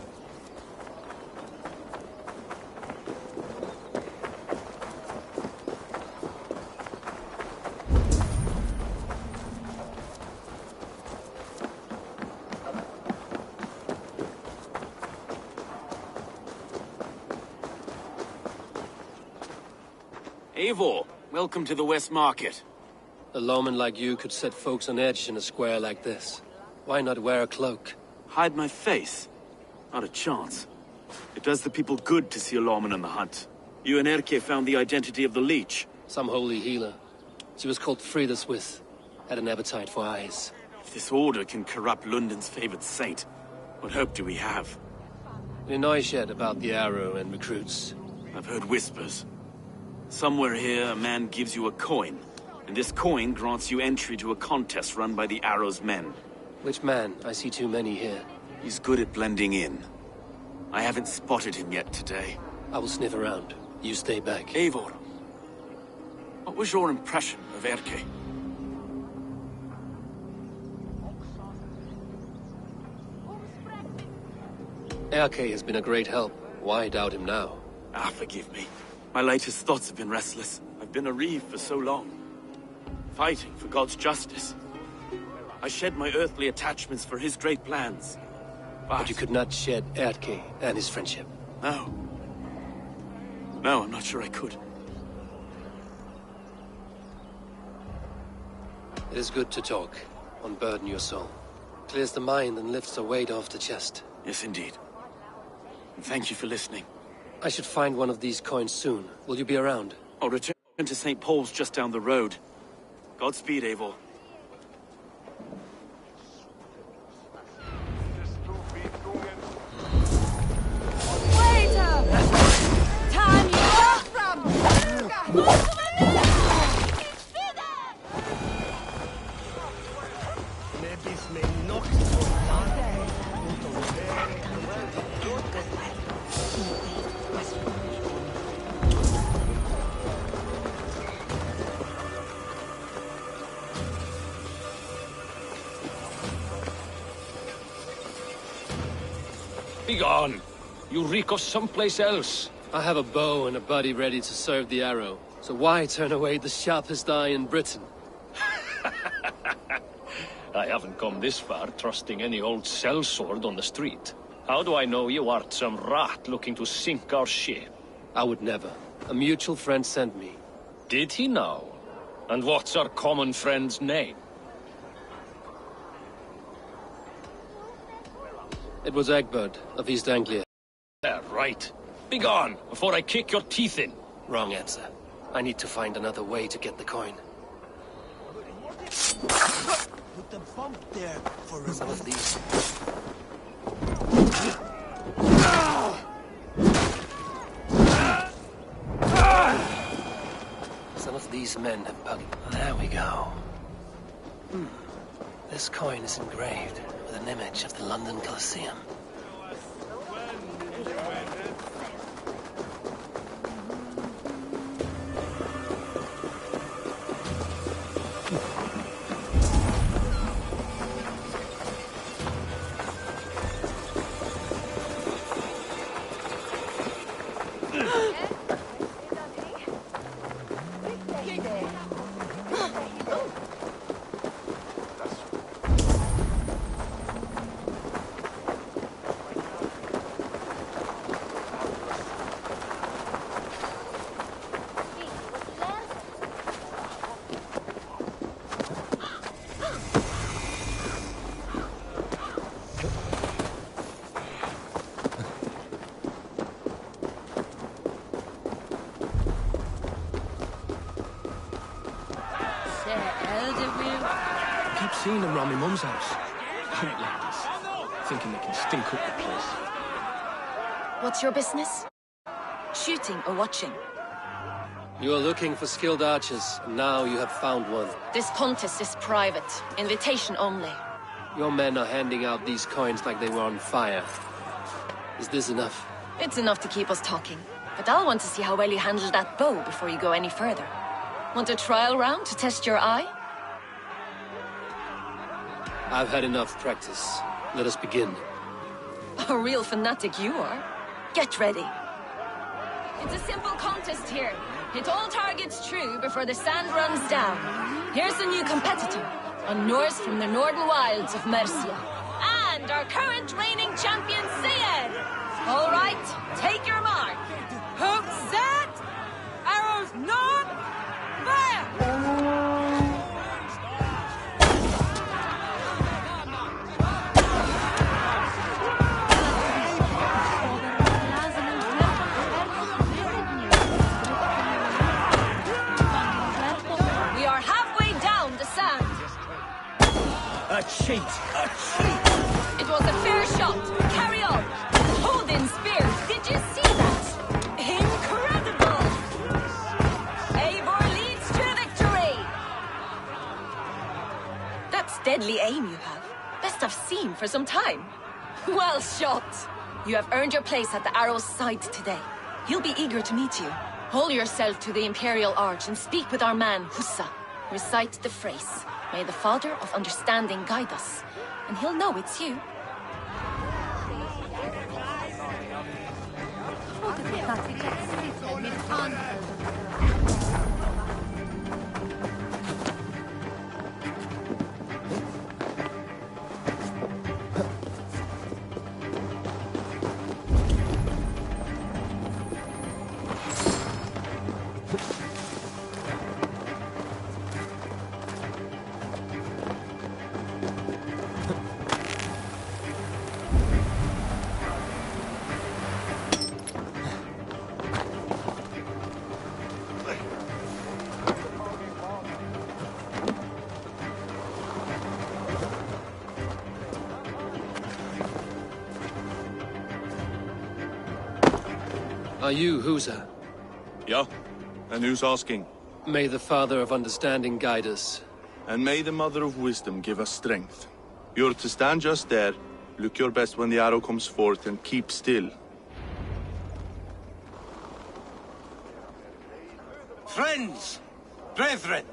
Eivor, welcome to the West Market. A lawman like you could set folks on edge in a square like this. Why not wear a cloak? Hide my face? Not a chance. It does the people good to see a lawman on the hunt. You and Erke found the identity of the leech. Some holy healer. She was called Friedaswith. Had an appetite for eyes. If this order can corrupt London's favored saint, what hope do we have? Any noise yet about the arrow and recruits? I've heard whispers. Somewhere here, a man gives you a coin, and this coin grants you entry to a contest run by the Arrow's men. Which man? I see too many here. He's good at blending in. I haven't spotted him yet today. I will sniff around. You stay back. Eivor, what was your impression of Erke? Erke has been a great help. Why doubt him now? Ah, forgive me. My latest thoughts have been restless. I've been a reeve for so long. Fighting for God's justice. I shed my earthly attachments for his great plans. But you could not shed Erke and his friendship. No. No, I'm not sure I could. It is good to talk. Unburden your soul. Clears the mind and lifts a weight off the chest. Yes, indeed. And thank you for listening. I should find one of these coins soon. Will you be around? I'll return to St. Paul's just down the road. Godspeed, Eivor. Begone! You reek of someplace else. I have a bow and a buddy ready to serve the arrow. So why turn away the sharpest eye in Britain? I haven't come this far trusting any old sellsword on the street. How do I know you art some rat looking to sink our ship? I would never. A mutual friend sent me. Did he now? And what's our common friend's name? It was Egbert of East Anglia. Right. Begone, before I kick your teeth in. Wrong answer. I need to find another way to get the coin. Put the bump there for Some of these. Some of these men have bugged. There we go. This coin is engraved with an image of the London Colosseum. Seeing them round my mum's house. I don't like this. Thinking they can stink up the place. What's your business? Shooting or watching? You are looking for skilled archers, and now you have found one. This contest is private. Invitation only. Your men are handing out these coins like they were on fire. Is this enough? It's enough to keep us talking. But I'll want to see how well you handle that bow before you go any further. Want a trial round to test your eye? I've had enough practice. Let us begin. A real fanatic you are. Get ready. It's a simple contest here. Hit all targets true before the sand runs down. Here's a new competitor, a Norse from the northern wilds of Mercia. And our current reigning champion, Syed. All right, take your mark. Hook set! Arrows not! Fire! A cheat! A cheat! It was a fair shot. Carry on. Hold in spears. Did you see that? Incredible! Eivor leads to victory! That's deadly aim you have. Best I've seen for some time. Well shot. You have earned your place at the arrow's side today. He'll be eager to meet you. Hold yourself to the Imperial Arch and speak with our man, Hussa. Recite the phrase. May the Father of Understanding guide us, and he'll know it's you. Are you Husa? Yeah? And who's asking? May the Father of Understanding guide us. And may the Mother of Wisdom give us strength. You're to stand just there, look your best when the arrow comes forth, and keep still. Friends, brethren,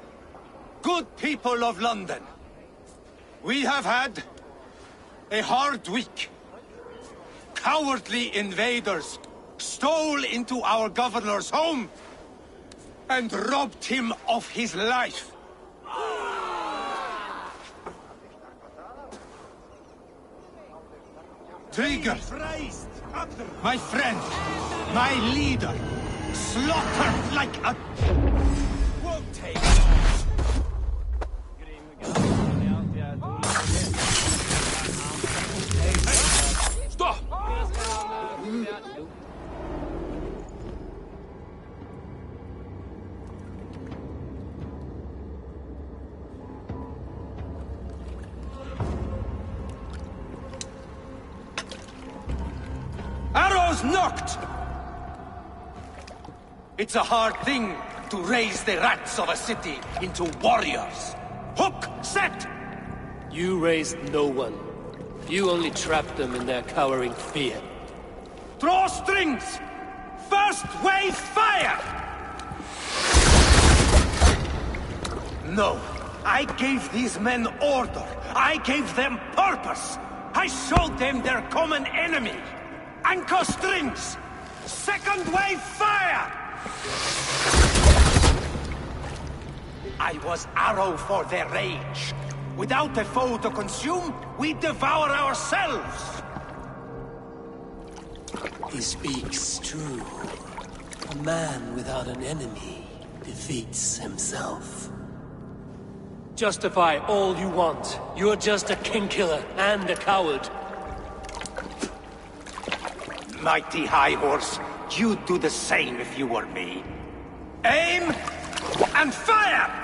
good people of London, we have had a hard week. cowardly invaders stole into our governor's home and robbed him of his life. Trigger, my friend, my leader, slaughtered like a... Won't take... Stop! Arrows knocked! It's a hard thing to raise the rats of a city into warriors. Hook, set! You raised no one. You only trapped them in their cowering fear. Draw strings! First wave fire! No, I gave these men order. I gave them purpose. I showed them their common enemy. Anchor strings! Second wave fire! I was arrow for their rage. Without a foe to consume, we devour ourselves! He speaks true. A man without an enemy defeats himself. Justify all you want. You're just a king-killer and a coward. Mighty High Horse, you'd do the same if you were me. Aim and fire!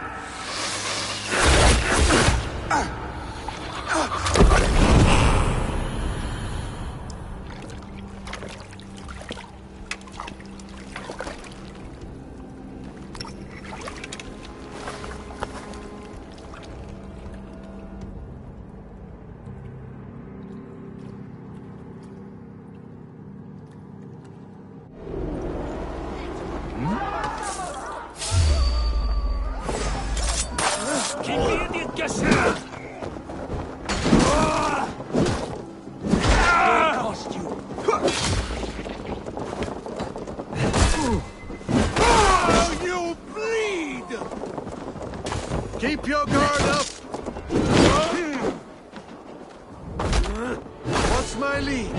Keep your guard up! What's my lead?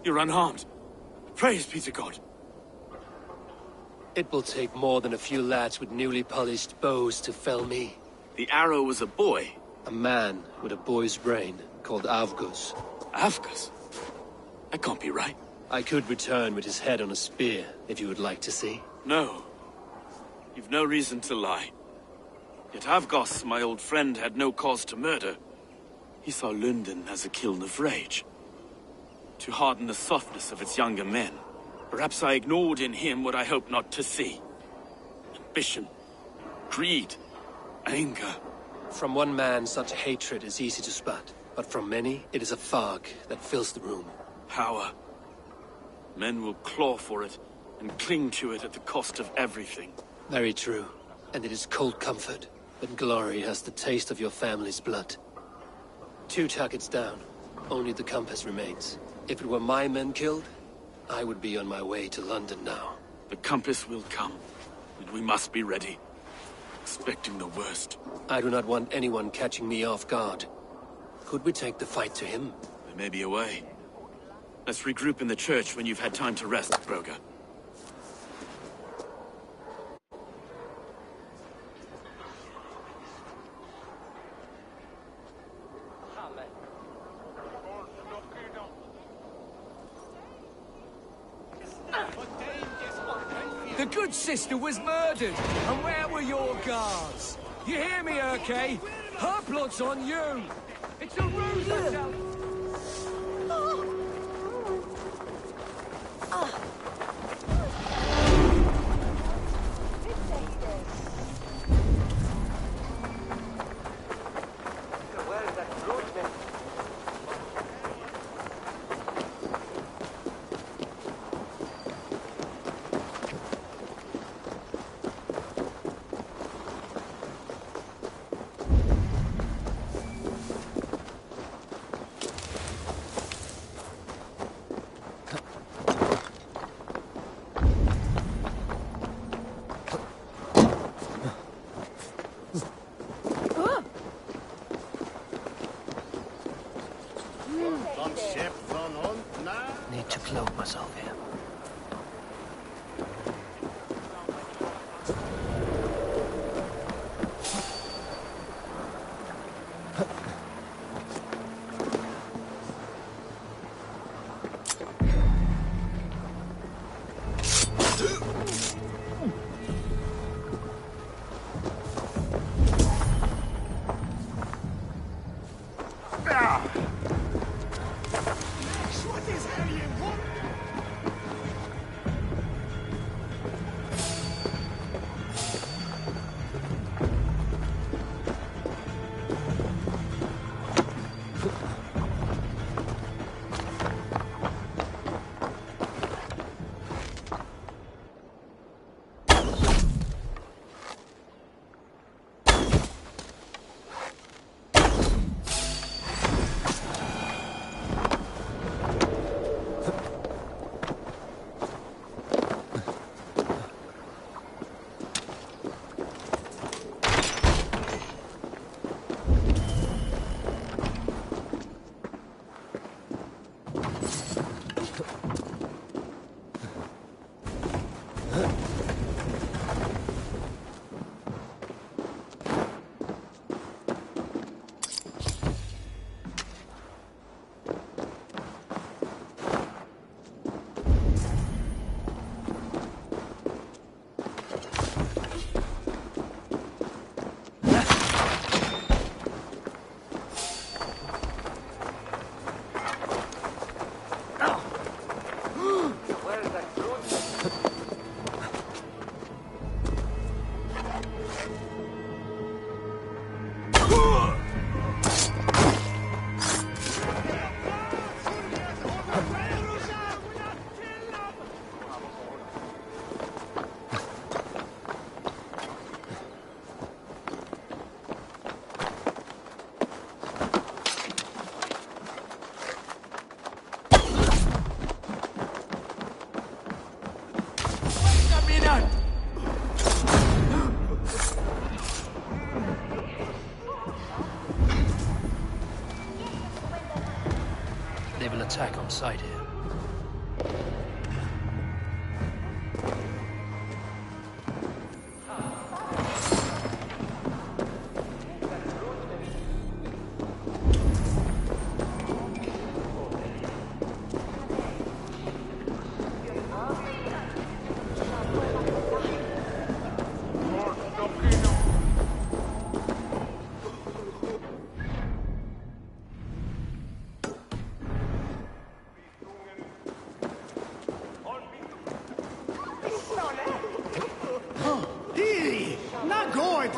You're unharmed. Praise be to God. It will take more than a few lads with newly polished bows to fell me. The arrow was a boy. A man with a boy's brain, called Avgus. Avgus? That can't be right. I could return with his head on a spear, if you would like to see. No. You've no reason to lie. Yet Avgos, my old friend, had no cause to murder. He saw London as a kiln of rage. To harden the softness of its younger men. Perhaps I ignored in him what I hoped not to see. Ambition, greed, anger. From one man, such hatred is easy to spot. But from many, it is a fog that fills the room. Power. Men will claw for it and cling to it at the cost of everything. Very true. And it is cold comfort. But glory has the taste of your family's blood. 2 targets down. Only the compass remains. If it were my men killed, I would be on my way to London now. The compass will come, and we must be ready. Expecting the worst. I do not want anyone catching me off guard. Could we take the fight to him? There may be a way. Let's regroup in the church when you've had time to rest, Broga. The good sister was murdered, and where were your guards? You hear me, Urke? Her blood's on you! It's a ruse, I tell you! Need to cloak myself here. They will attack on sight here. Not good!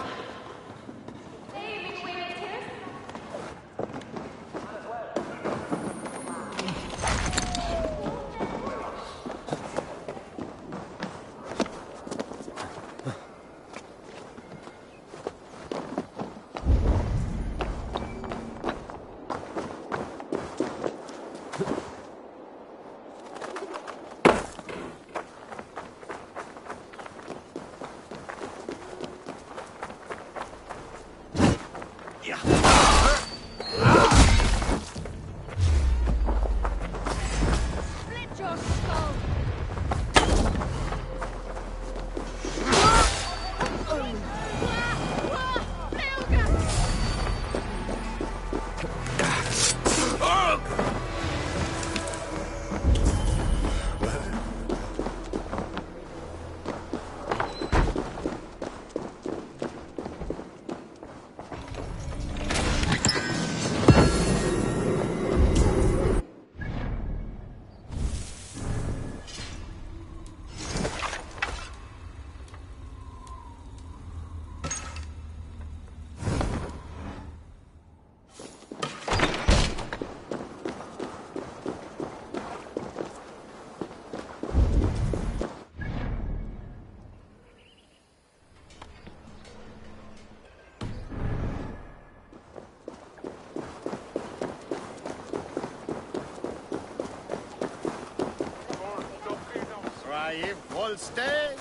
Freie Wollste!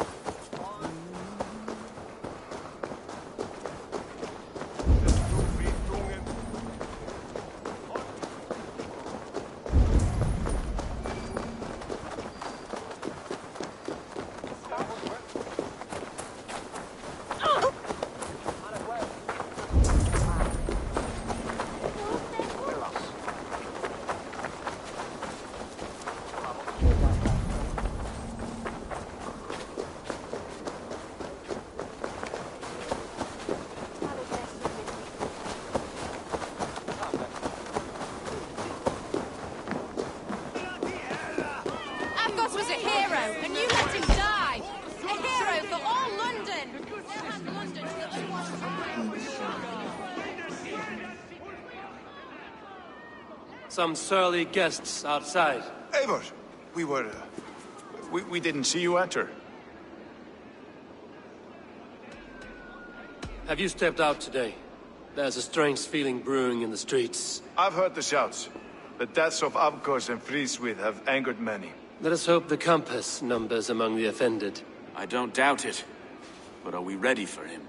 Was a hero, and you let him die! A hero for all London! Some surly guests outside. Eivor, we didn't see you enter. Have you stepped out today? There's a strange feeling brewing in the streets. I've heard the shouts. The deaths of Avkos and Friswith have angered many. Let us hope the compass numbers among the offended. I don't doubt it. But are we ready for him?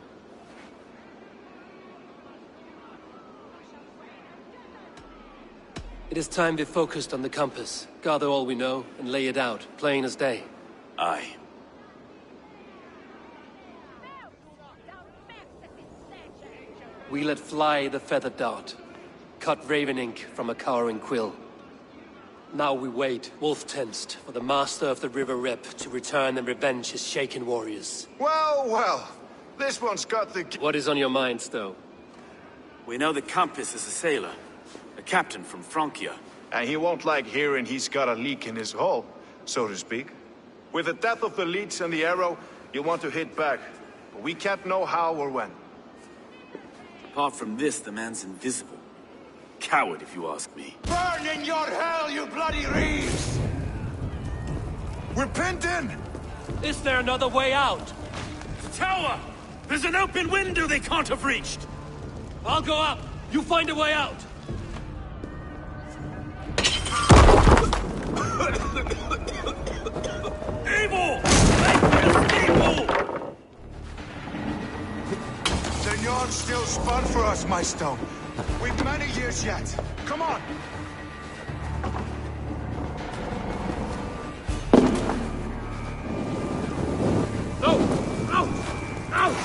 It is time we focused on the compass. Gather all we know and lay it out, plain as day. Aye. We let fly the feather dart. Cut raven ink from a cowering quill. Now we wait, wolf-tensed, for the master of the River Rep to return and revenge his shaken warriors. Well, this one's got the... What is on your minds, though? We know the compass is a sailor, a captain from Francia. And he won't like hearing he's got a leak in his hull, so to speak. With the death of the leads and the arrow, you'll want to hit back. But we can't know how or when. Apart from this, the man's invisible. Coward, if you ask me. Burn in your hell, you bloody reeves! We're pinned in! Is there another way out? Tower! There's an open window they can't have reached! I'll go up! You find a way out! Evil! Evil! Señor still spun for us, my stone. We've many years yet. Come on! No! Out! Out!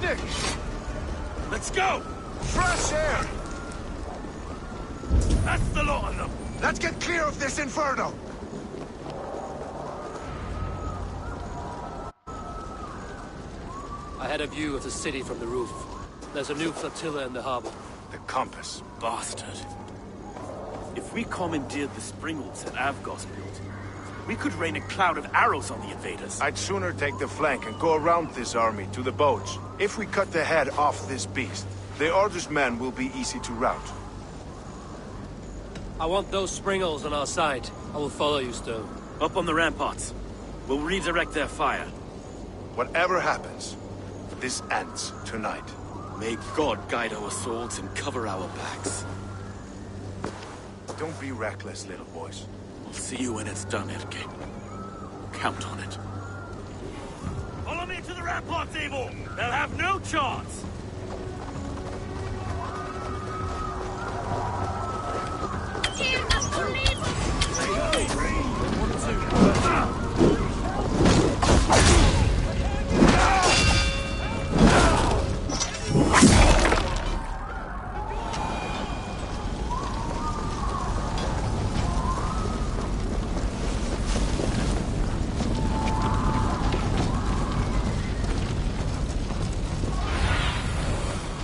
picnic! Let's go! Fresh air! That's the lot of them! Let's get clear of this inferno! I had a view of the city from the roof. There's a new flotilla in the harbor. The compass. Bastard. If we commandeered the springles that Avgos built, we could rain a cloud of arrows on the invaders. I'd sooner take the flank and go around this army to the boats. If we cut the head off this beast, the Order's men will be easy to rout. I want those springles on our side. I will follow you, Stone. Up on the ramparts. We'll redirect their fire. Whatever happens, this ends tonight. May God guide our swords and cover our backs. Don't be reckless, little boys. I'll see you when it's done, Erke. Count on it. Follow me to the ramparts, Evil! They'll have no chance!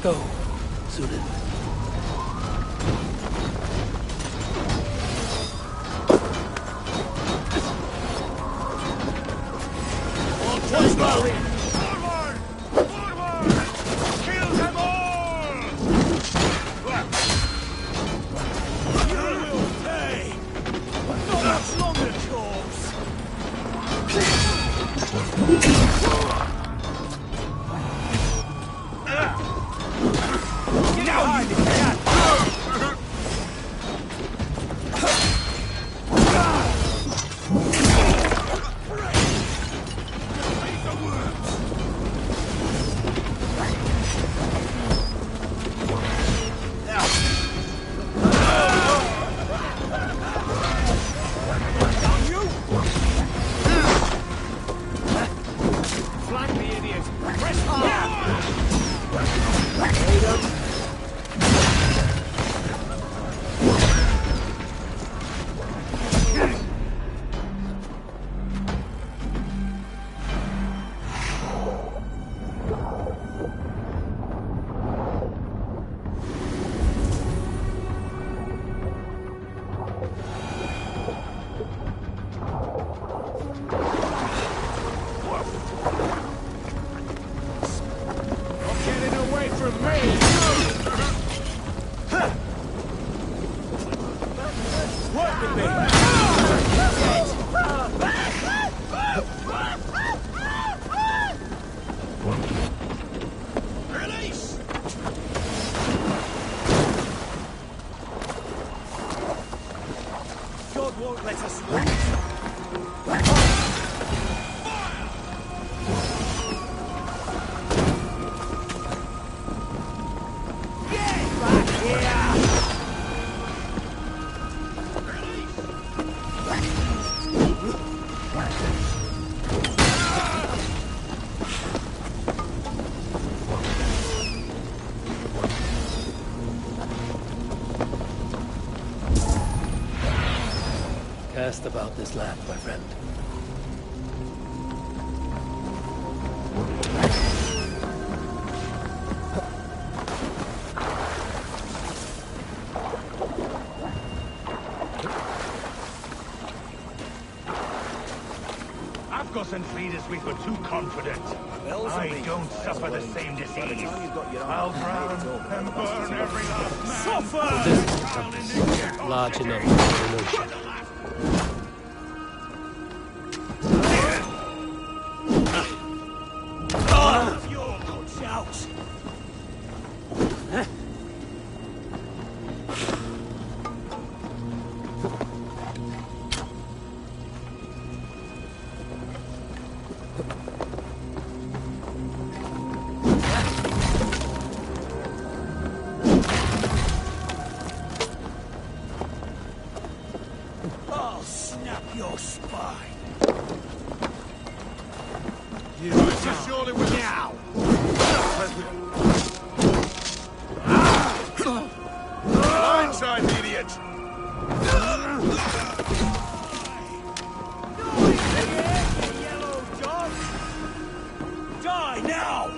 Go, Sunan. Forward! Forward! Kill them all! You will pay! Not much longer, Corpse! Now hide if you can! Flank me, idiot! Press hard! Getting away from me! Work with me! Release! God won't let us lose! Cast about this land, my friend. Avgos and Friedrich were too confident. I don't suffer the same disease. I'll drown and burn every last man. This encompass large enough for an ocean. Your good shout! Oh, Blindside, idiot! Die now!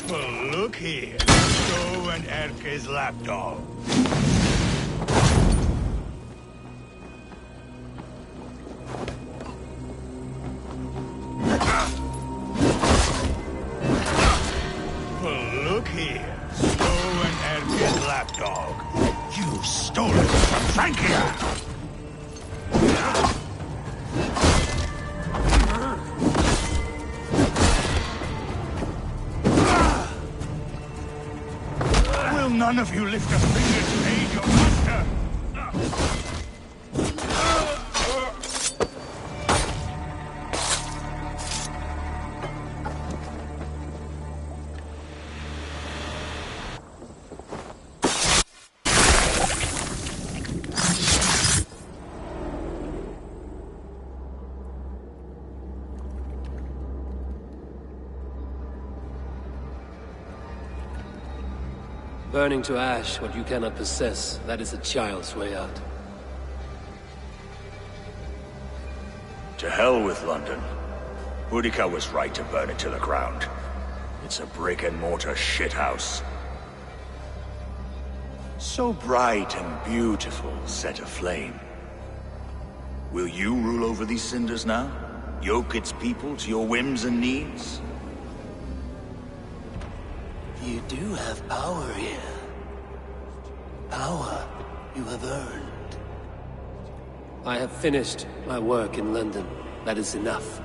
Well, look here. Stow and Erke's lapdog. Well, look here. Stow and Erke's lapdog. You stole it from Frankia! None of you lift a finger to aid your master! Burning to ash what you cannot possess, that is a child's way out. To hell with London. Boudica was right to burn it to the ground. It's a brick-and-mortar shithouse. So bright and beautiful, set aflame. Will you rule over these cinders now? Yoke its people to your whims and needs? You do have power here. Power you have earned. I have finished my work in London. That is enough.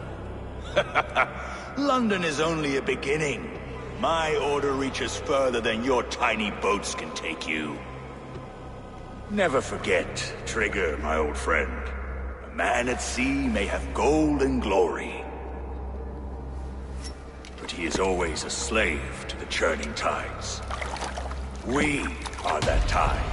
London is only a beginning. My order reaches further than your tiny boats can take you. Never forget, Trigger, my old friend. A man at sea may have gold and glory, but he is always a slave to the churning tides. We are that tide.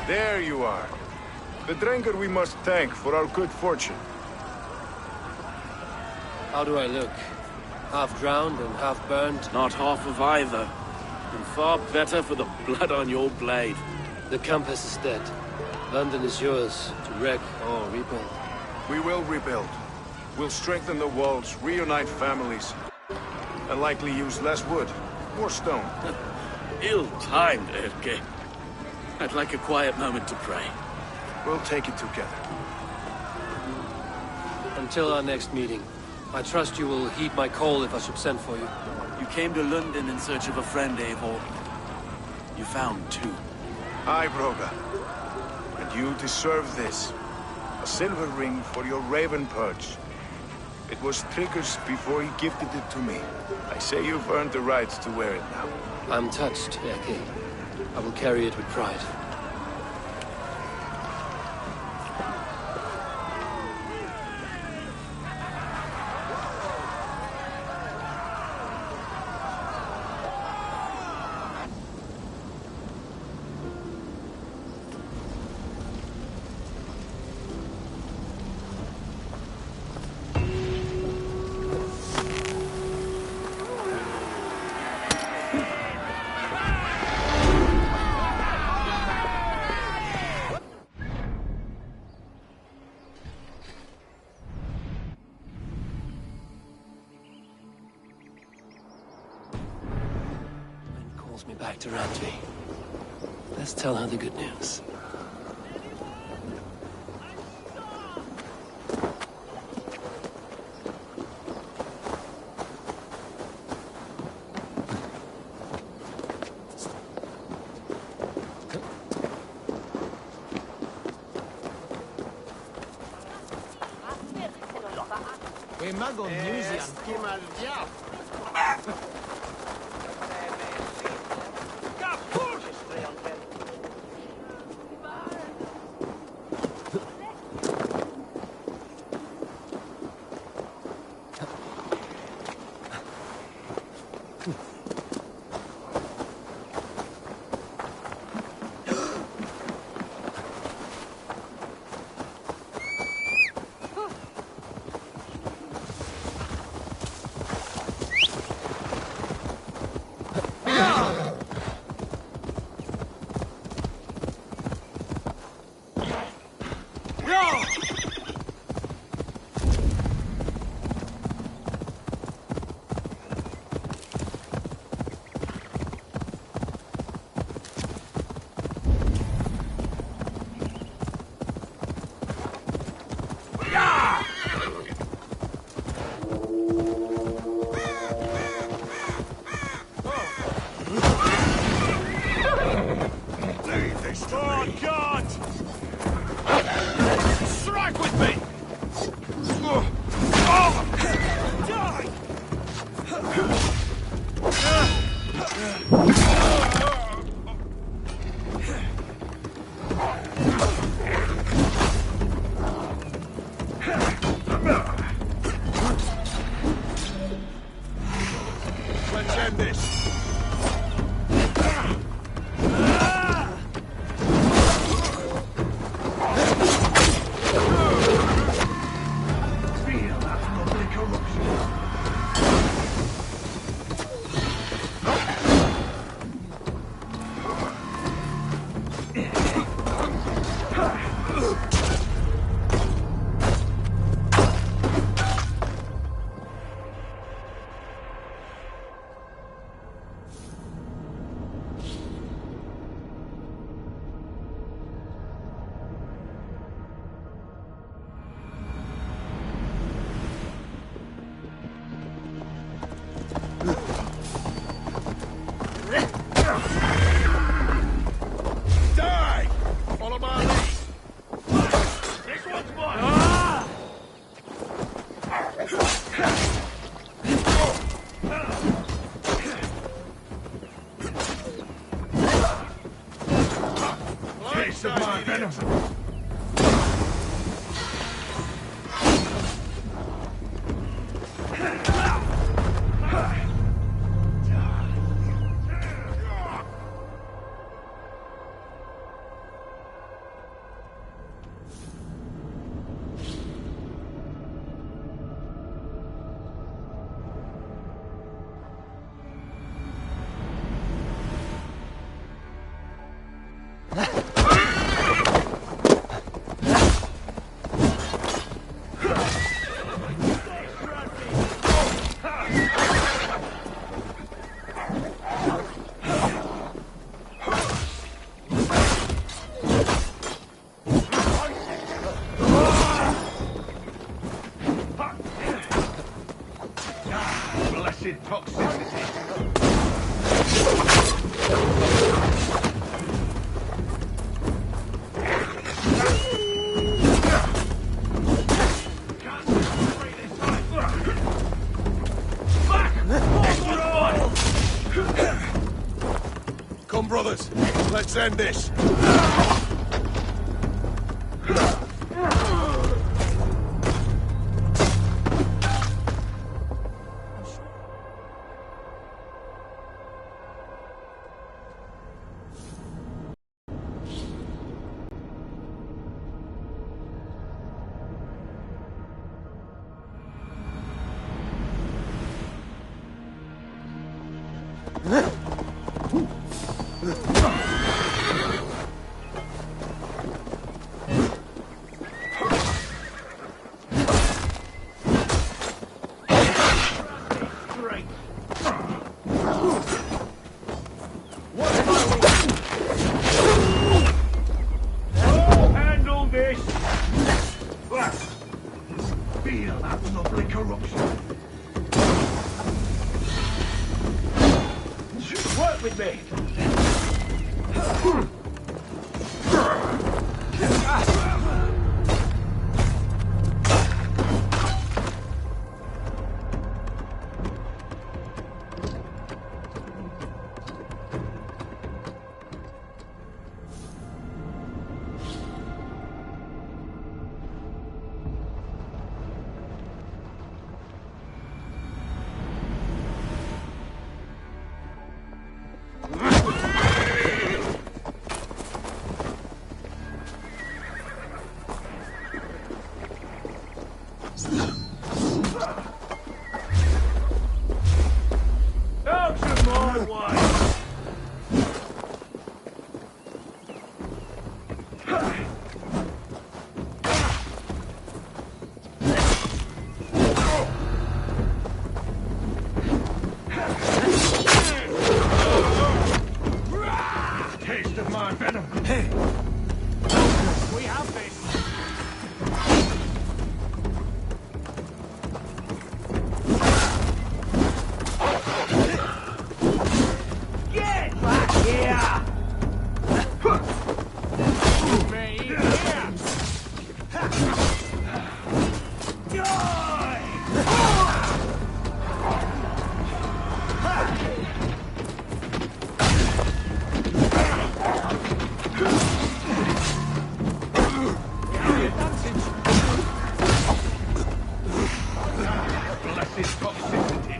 There you are. The Drenker we must thank for our good fortune. How do I look? Half drowned and half burned? Not half of either. And far better for the blood on your blade. The compass is dead. London is yours, to wreck or rebuild. We will rebuild. We'll strengthen the walls, reunite families, and likely use less wood, more stone. Ill-timed, Erke. I'd like a quiet moment to pray. We'll take it together. Until our next meeting, I trust you will heed my call if I should send for you. You came to London in search of a friend, Eivor. You found two. Aye, Broga. And you deserve this. A silver ring for your raven perch. It was Trigger's before he gifted it to me. I say you've earned the right to wear it now. I'm touched, Erke. I will carry it with pride. Me back to Randvi. Let's tell her the good news. E mago museum. Come, brothers. Let's end this. Feel that lovely corruption. Work with me. Out of my way! Taste of my venom. Hey! We have this! Get back here! Me here! Blessed toxicity.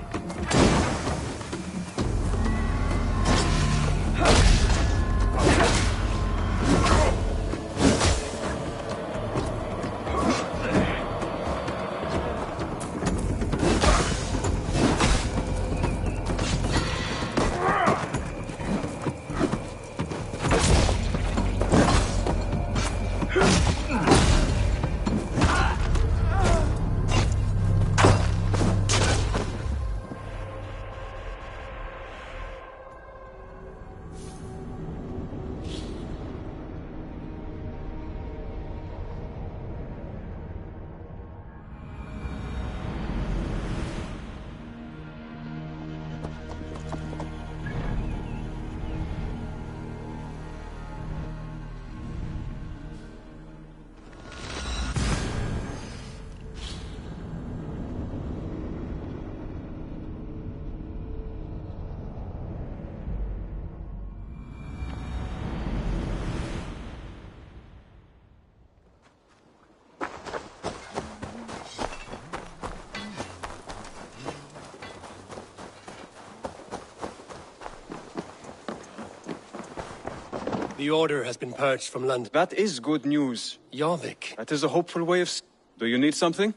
The Order has been purged from London. That is good news. Jorvik. That is a hopeful way of... Do you need something?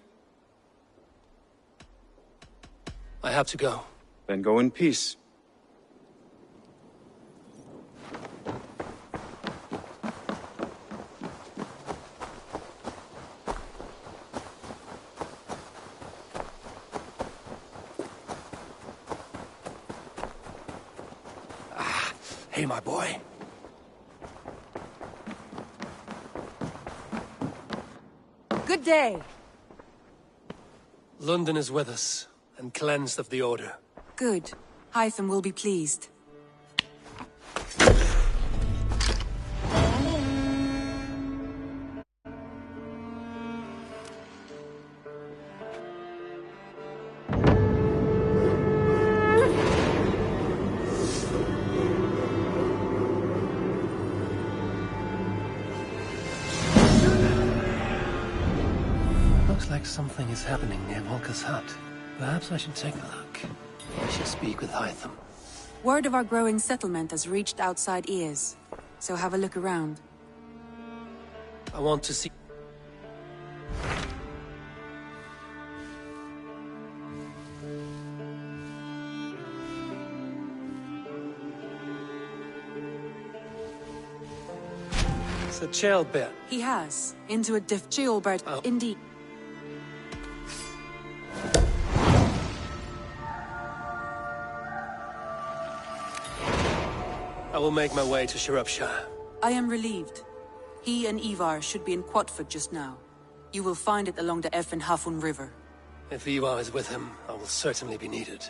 I have to go. Then go in peace. Hey, my boy. Good day. London is with us, and cleansed of the Order. Good. Hytham will be pleased. Looks like something is happening near Volker's hut. Perhaps I should take a look. I should speak with Hytham. Word of our growing settlement has reached outside ears, so have a look around. I want to see... It's a chill bit. He has. Into a diff Chilbert. Oh. Indeed. I will make my way to Shropshire. I am relieved. He and Ivar should be in Quatford just now. You will find it along the Effen Hafun River. If Ivar is with him, I will certainly be needed.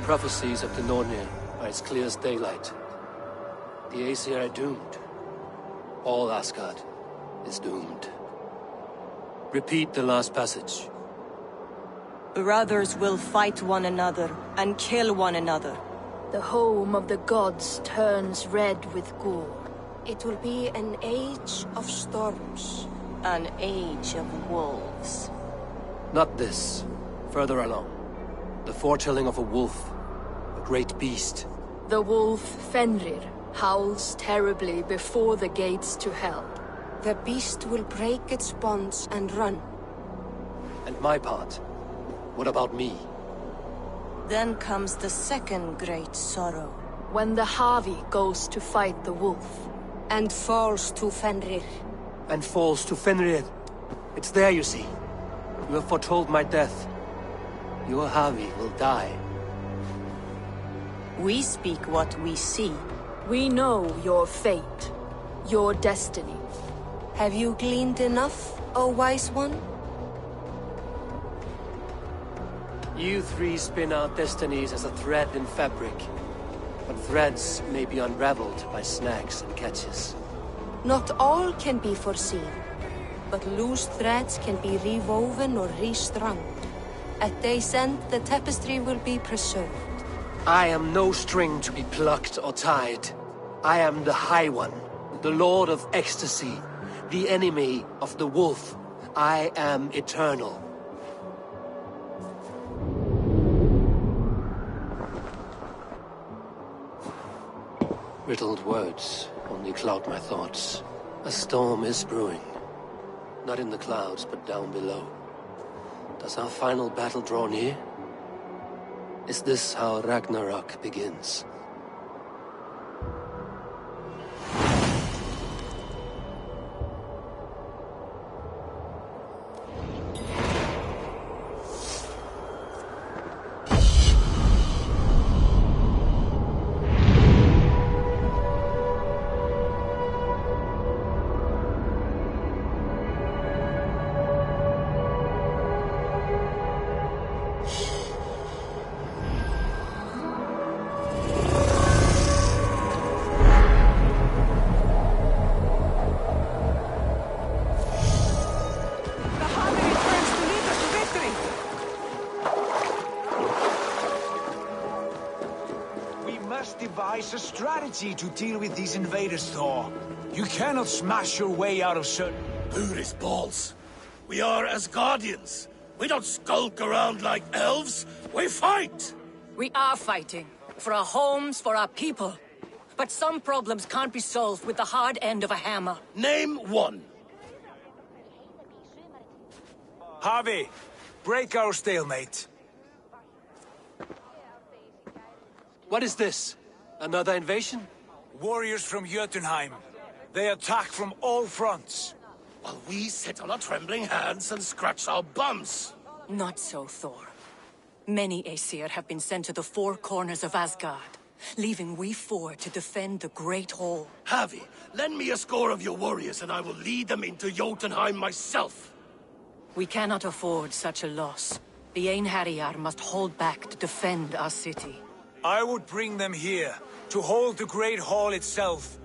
prophecies of the Nornir are as clear as daylight. The Aesir are doomed. All Asgard is doomed. Repeat the last passage. Brothers will fight one another and kill one another. The home of the gods turns red with gore. It will be an age of storms. An age of wolves. Not this. Further along. The foretelling of a wolf. A great beast. The wolf Fenrir howls terribly before the gates to hell. The beast will break its bonds and run. And my part? What about me? Then comes the second great sorrow. When the Havi goes to fight the wolf. And falls to Fenrir. And falls to Fenrir. It's there, you see. You have foretold my death. Your Havi will die. We speak what we see. We know your fate. Your destiny. Have you gleaned enough, O wise one? You three spin out destinies as a thread in fabric. But threads may be unraveled by snags and catches. Not all can be foreseen, but loose threads can be rewoven or restrung. At day's end, the tapestry will be preserved. I am no string to be plucked or tied. I am the High One, the Lord of Ecstasy, the enemy of the wolf. I am eternal. Riddled words only cloud my thoughts. A storm is brewing. Not in the clouds, but down below. Does our final battle draw near? Is this how Ragnarok begins? A strategy to deal with these invaders, Thor. You cannot smash your way out of certain... Who's balls? We are Asgardians. We don't skulk around like elves. We fight! We are fighting. For our homes, for our people. But some problems can't be solved with the hard end of a hammer. Name one. Havi, break our stalemate. What is this? Another invasion? Warriors from Jotunheim. They attack from all fronts. While we sit on our trembling hands and scratch our bums. Not so, Thor. Many Aesir have been sent to the four corners of Asgard, leaving we four to defend the Great Hall. Havi, lend me a score of your warriors and I will lead them into Jotunheim myself. We cannot afford such a loss. The Einherjar must hold back to defend our city. I would bring them here, to hold the Great Hall itself.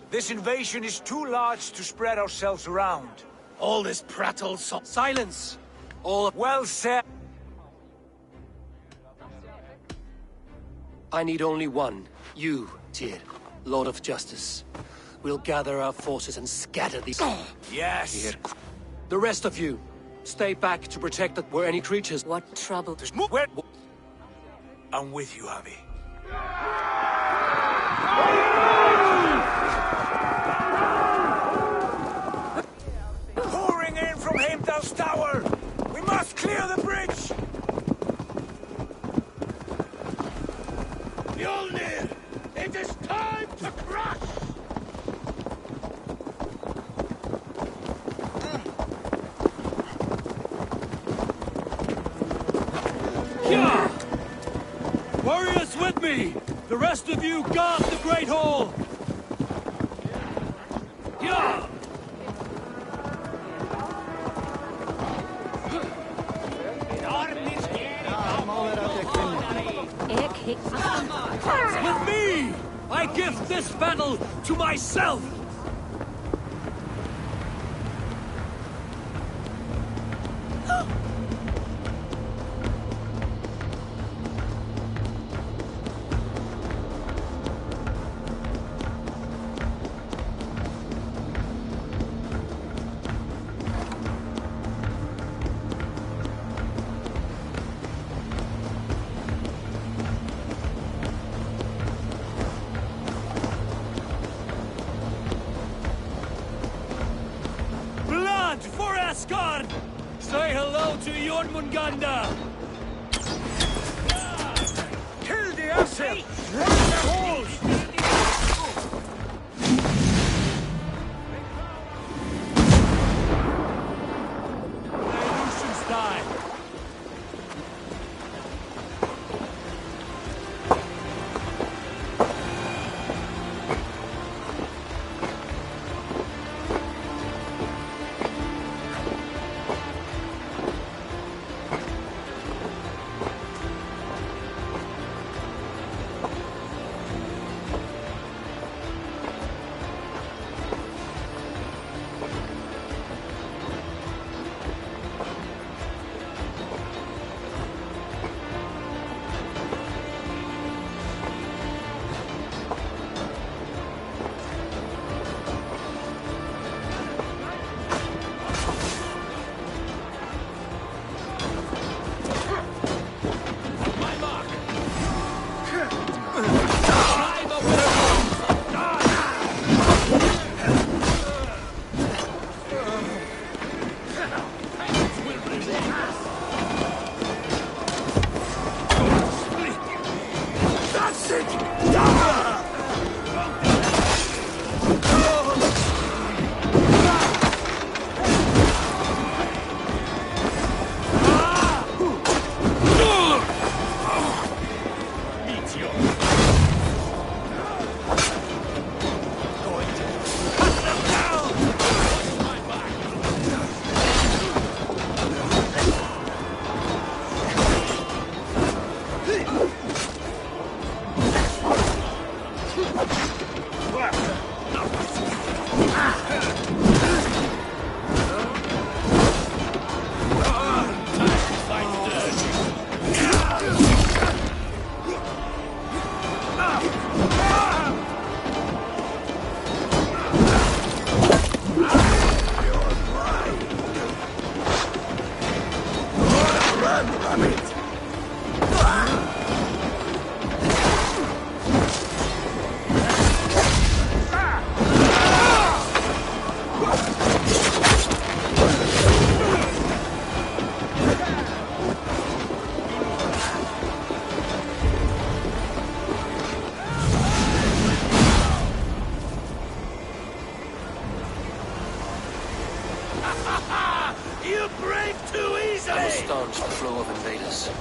This invasion is too large to spread ourselves around. All this prattle so— Silence! All— Well said! I need only one. You, Tyr, Lord of Justice. We'll gather our forces and scatter these— Yes! Tyr. The rest of you, stay back to protect that were any creatures— What trouble— Where— I'm with you, Havi. Pouring in from Heimdall's tower! We must clear the bridge! Mjolnir! It is time to crush! Yeah! Warriors with me! The rest of you guard the Great Hall! Yeah! Ek pick With me! I give this battle to myself! For Asgard! Say hello to Jormungandr! Kill the Aesir! Run the holes! Lucian's die! You break too easily! I will staunch the flow of invaders.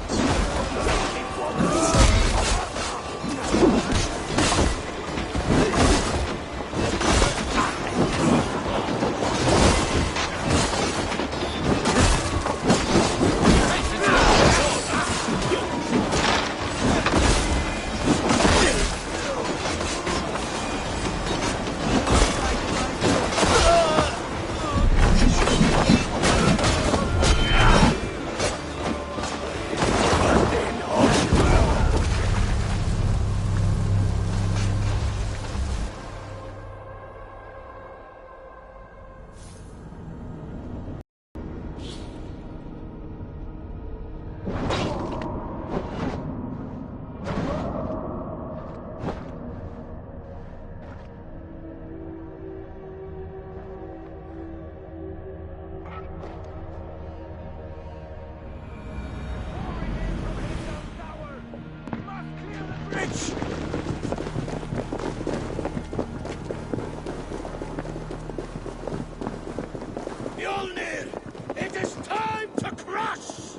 Mjolnir! It is time to crush!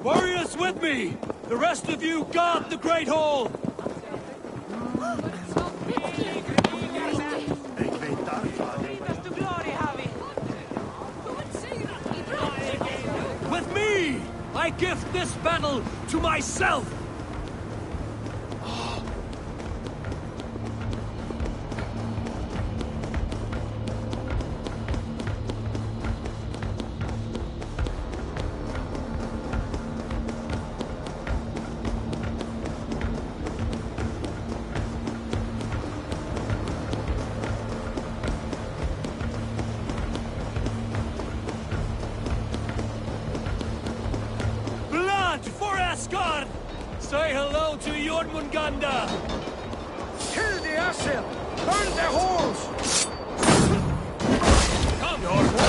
Warriors with me! The rest of you guard the Great Hall! With me! I gift this battle to myself! Say hello to Jormungandr! Kill the Asil! Burn their halls! Come, Jormungandr!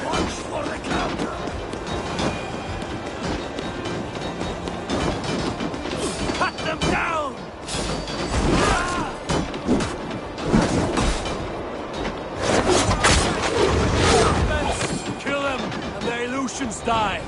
Watch for the counter! Cut them down! Kill them, and the Aleutians die.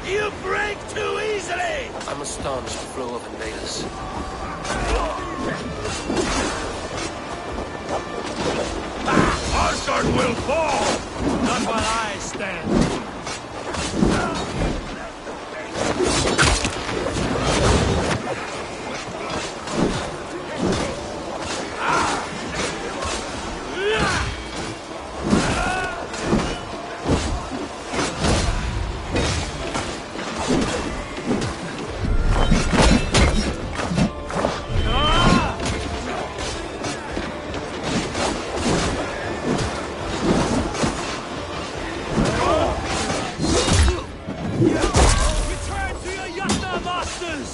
You break too easily! I'm astonished at the flow of invaders. Asgard will fall! Not while I stand. Return to your Jotnar masters!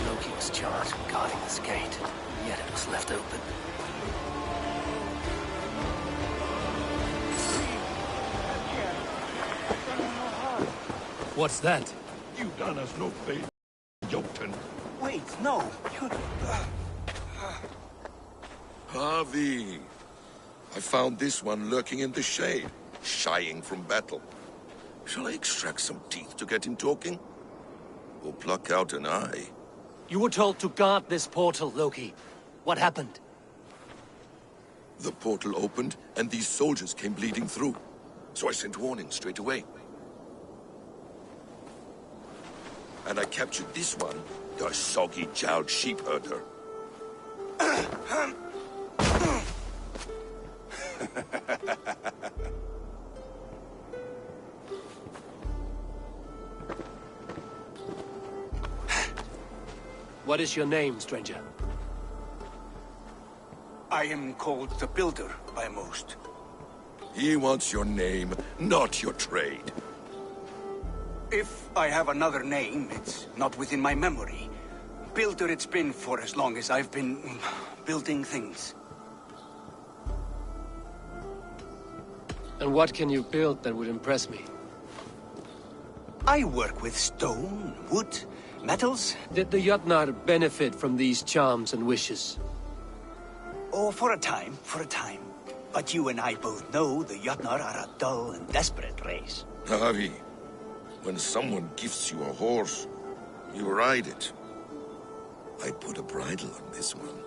Loki was charged with guarding this gate, yet it was left open. What's that? You done us no favor, Jotun. Wait, no. Harvey, I found this one lurking in the shade, shying from battle. Shall I extract some teeth to get him talking? Or pluck out an eye? You were told to guard this portal, Loki. What happened? The portal opened, and these soldiers came bleeding through. So I sent warning straight away. And I captured this one, the soggy-jowled sheep herder. What is your name, stranger? I am called the Builder by most. He wants your name, not your trade. If I have another name, it's not within my memory. Builder it's been for as long as I've been building things. And what can you build that would impress me? I work with stone, wood, metals. Did the Jotnar benefit from these charms and wishes? Oh, for a time. But you and I both know the Jotnar are a dull and desperate race. Harvey, when someone gifts you a horse, you ride it. I put a bridle on this one.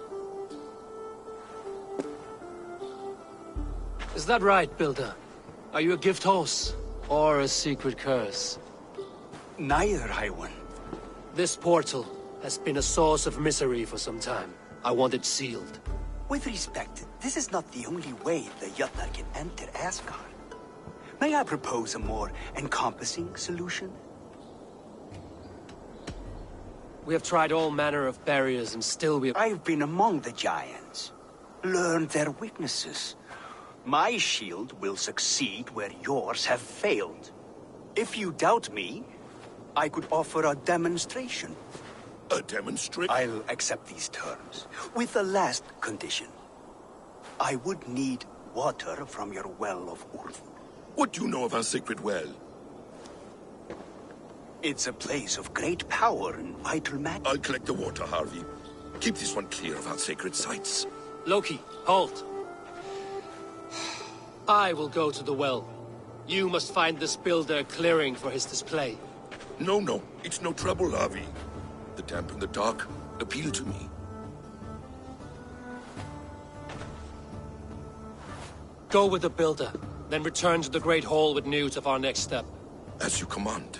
Is that right, Builder? Are you a gift horse? Or a secret curse? Neither, High One. This portal has been a source of misery for some time. I want it sealed. With respect, this is not the only way the Jotnar can enter Asgard. May I propose a more encompassing solution? We have tried all manner of barriers and still I've been among the giants, learned their weaknesses. My shield will succeed where yours have failed. If you doubt me, I could offer a demonstration. A demonstration? I'll accept these terms, with the last condition. I would need water from your well of Urth. What do you know of our sacred well? It's a place of great power and vital magic. I'll collect the water, Harvey. Keep this one clear of our sacred sites. Loki, halt! I will go to the well. You must find this builder clearing for his display. No, it's no trouble, Harvey. The damp and the dark appeal to me. Go with the builder, then return to the Great Hall with news of our next step. As you command.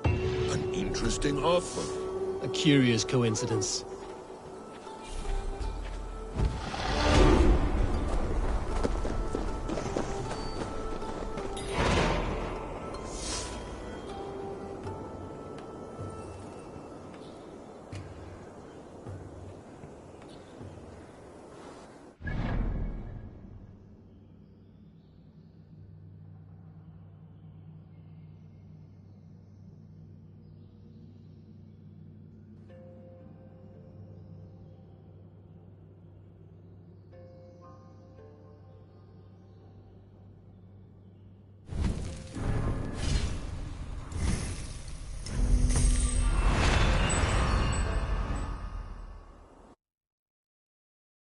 An interesting offer. A curious coincidence.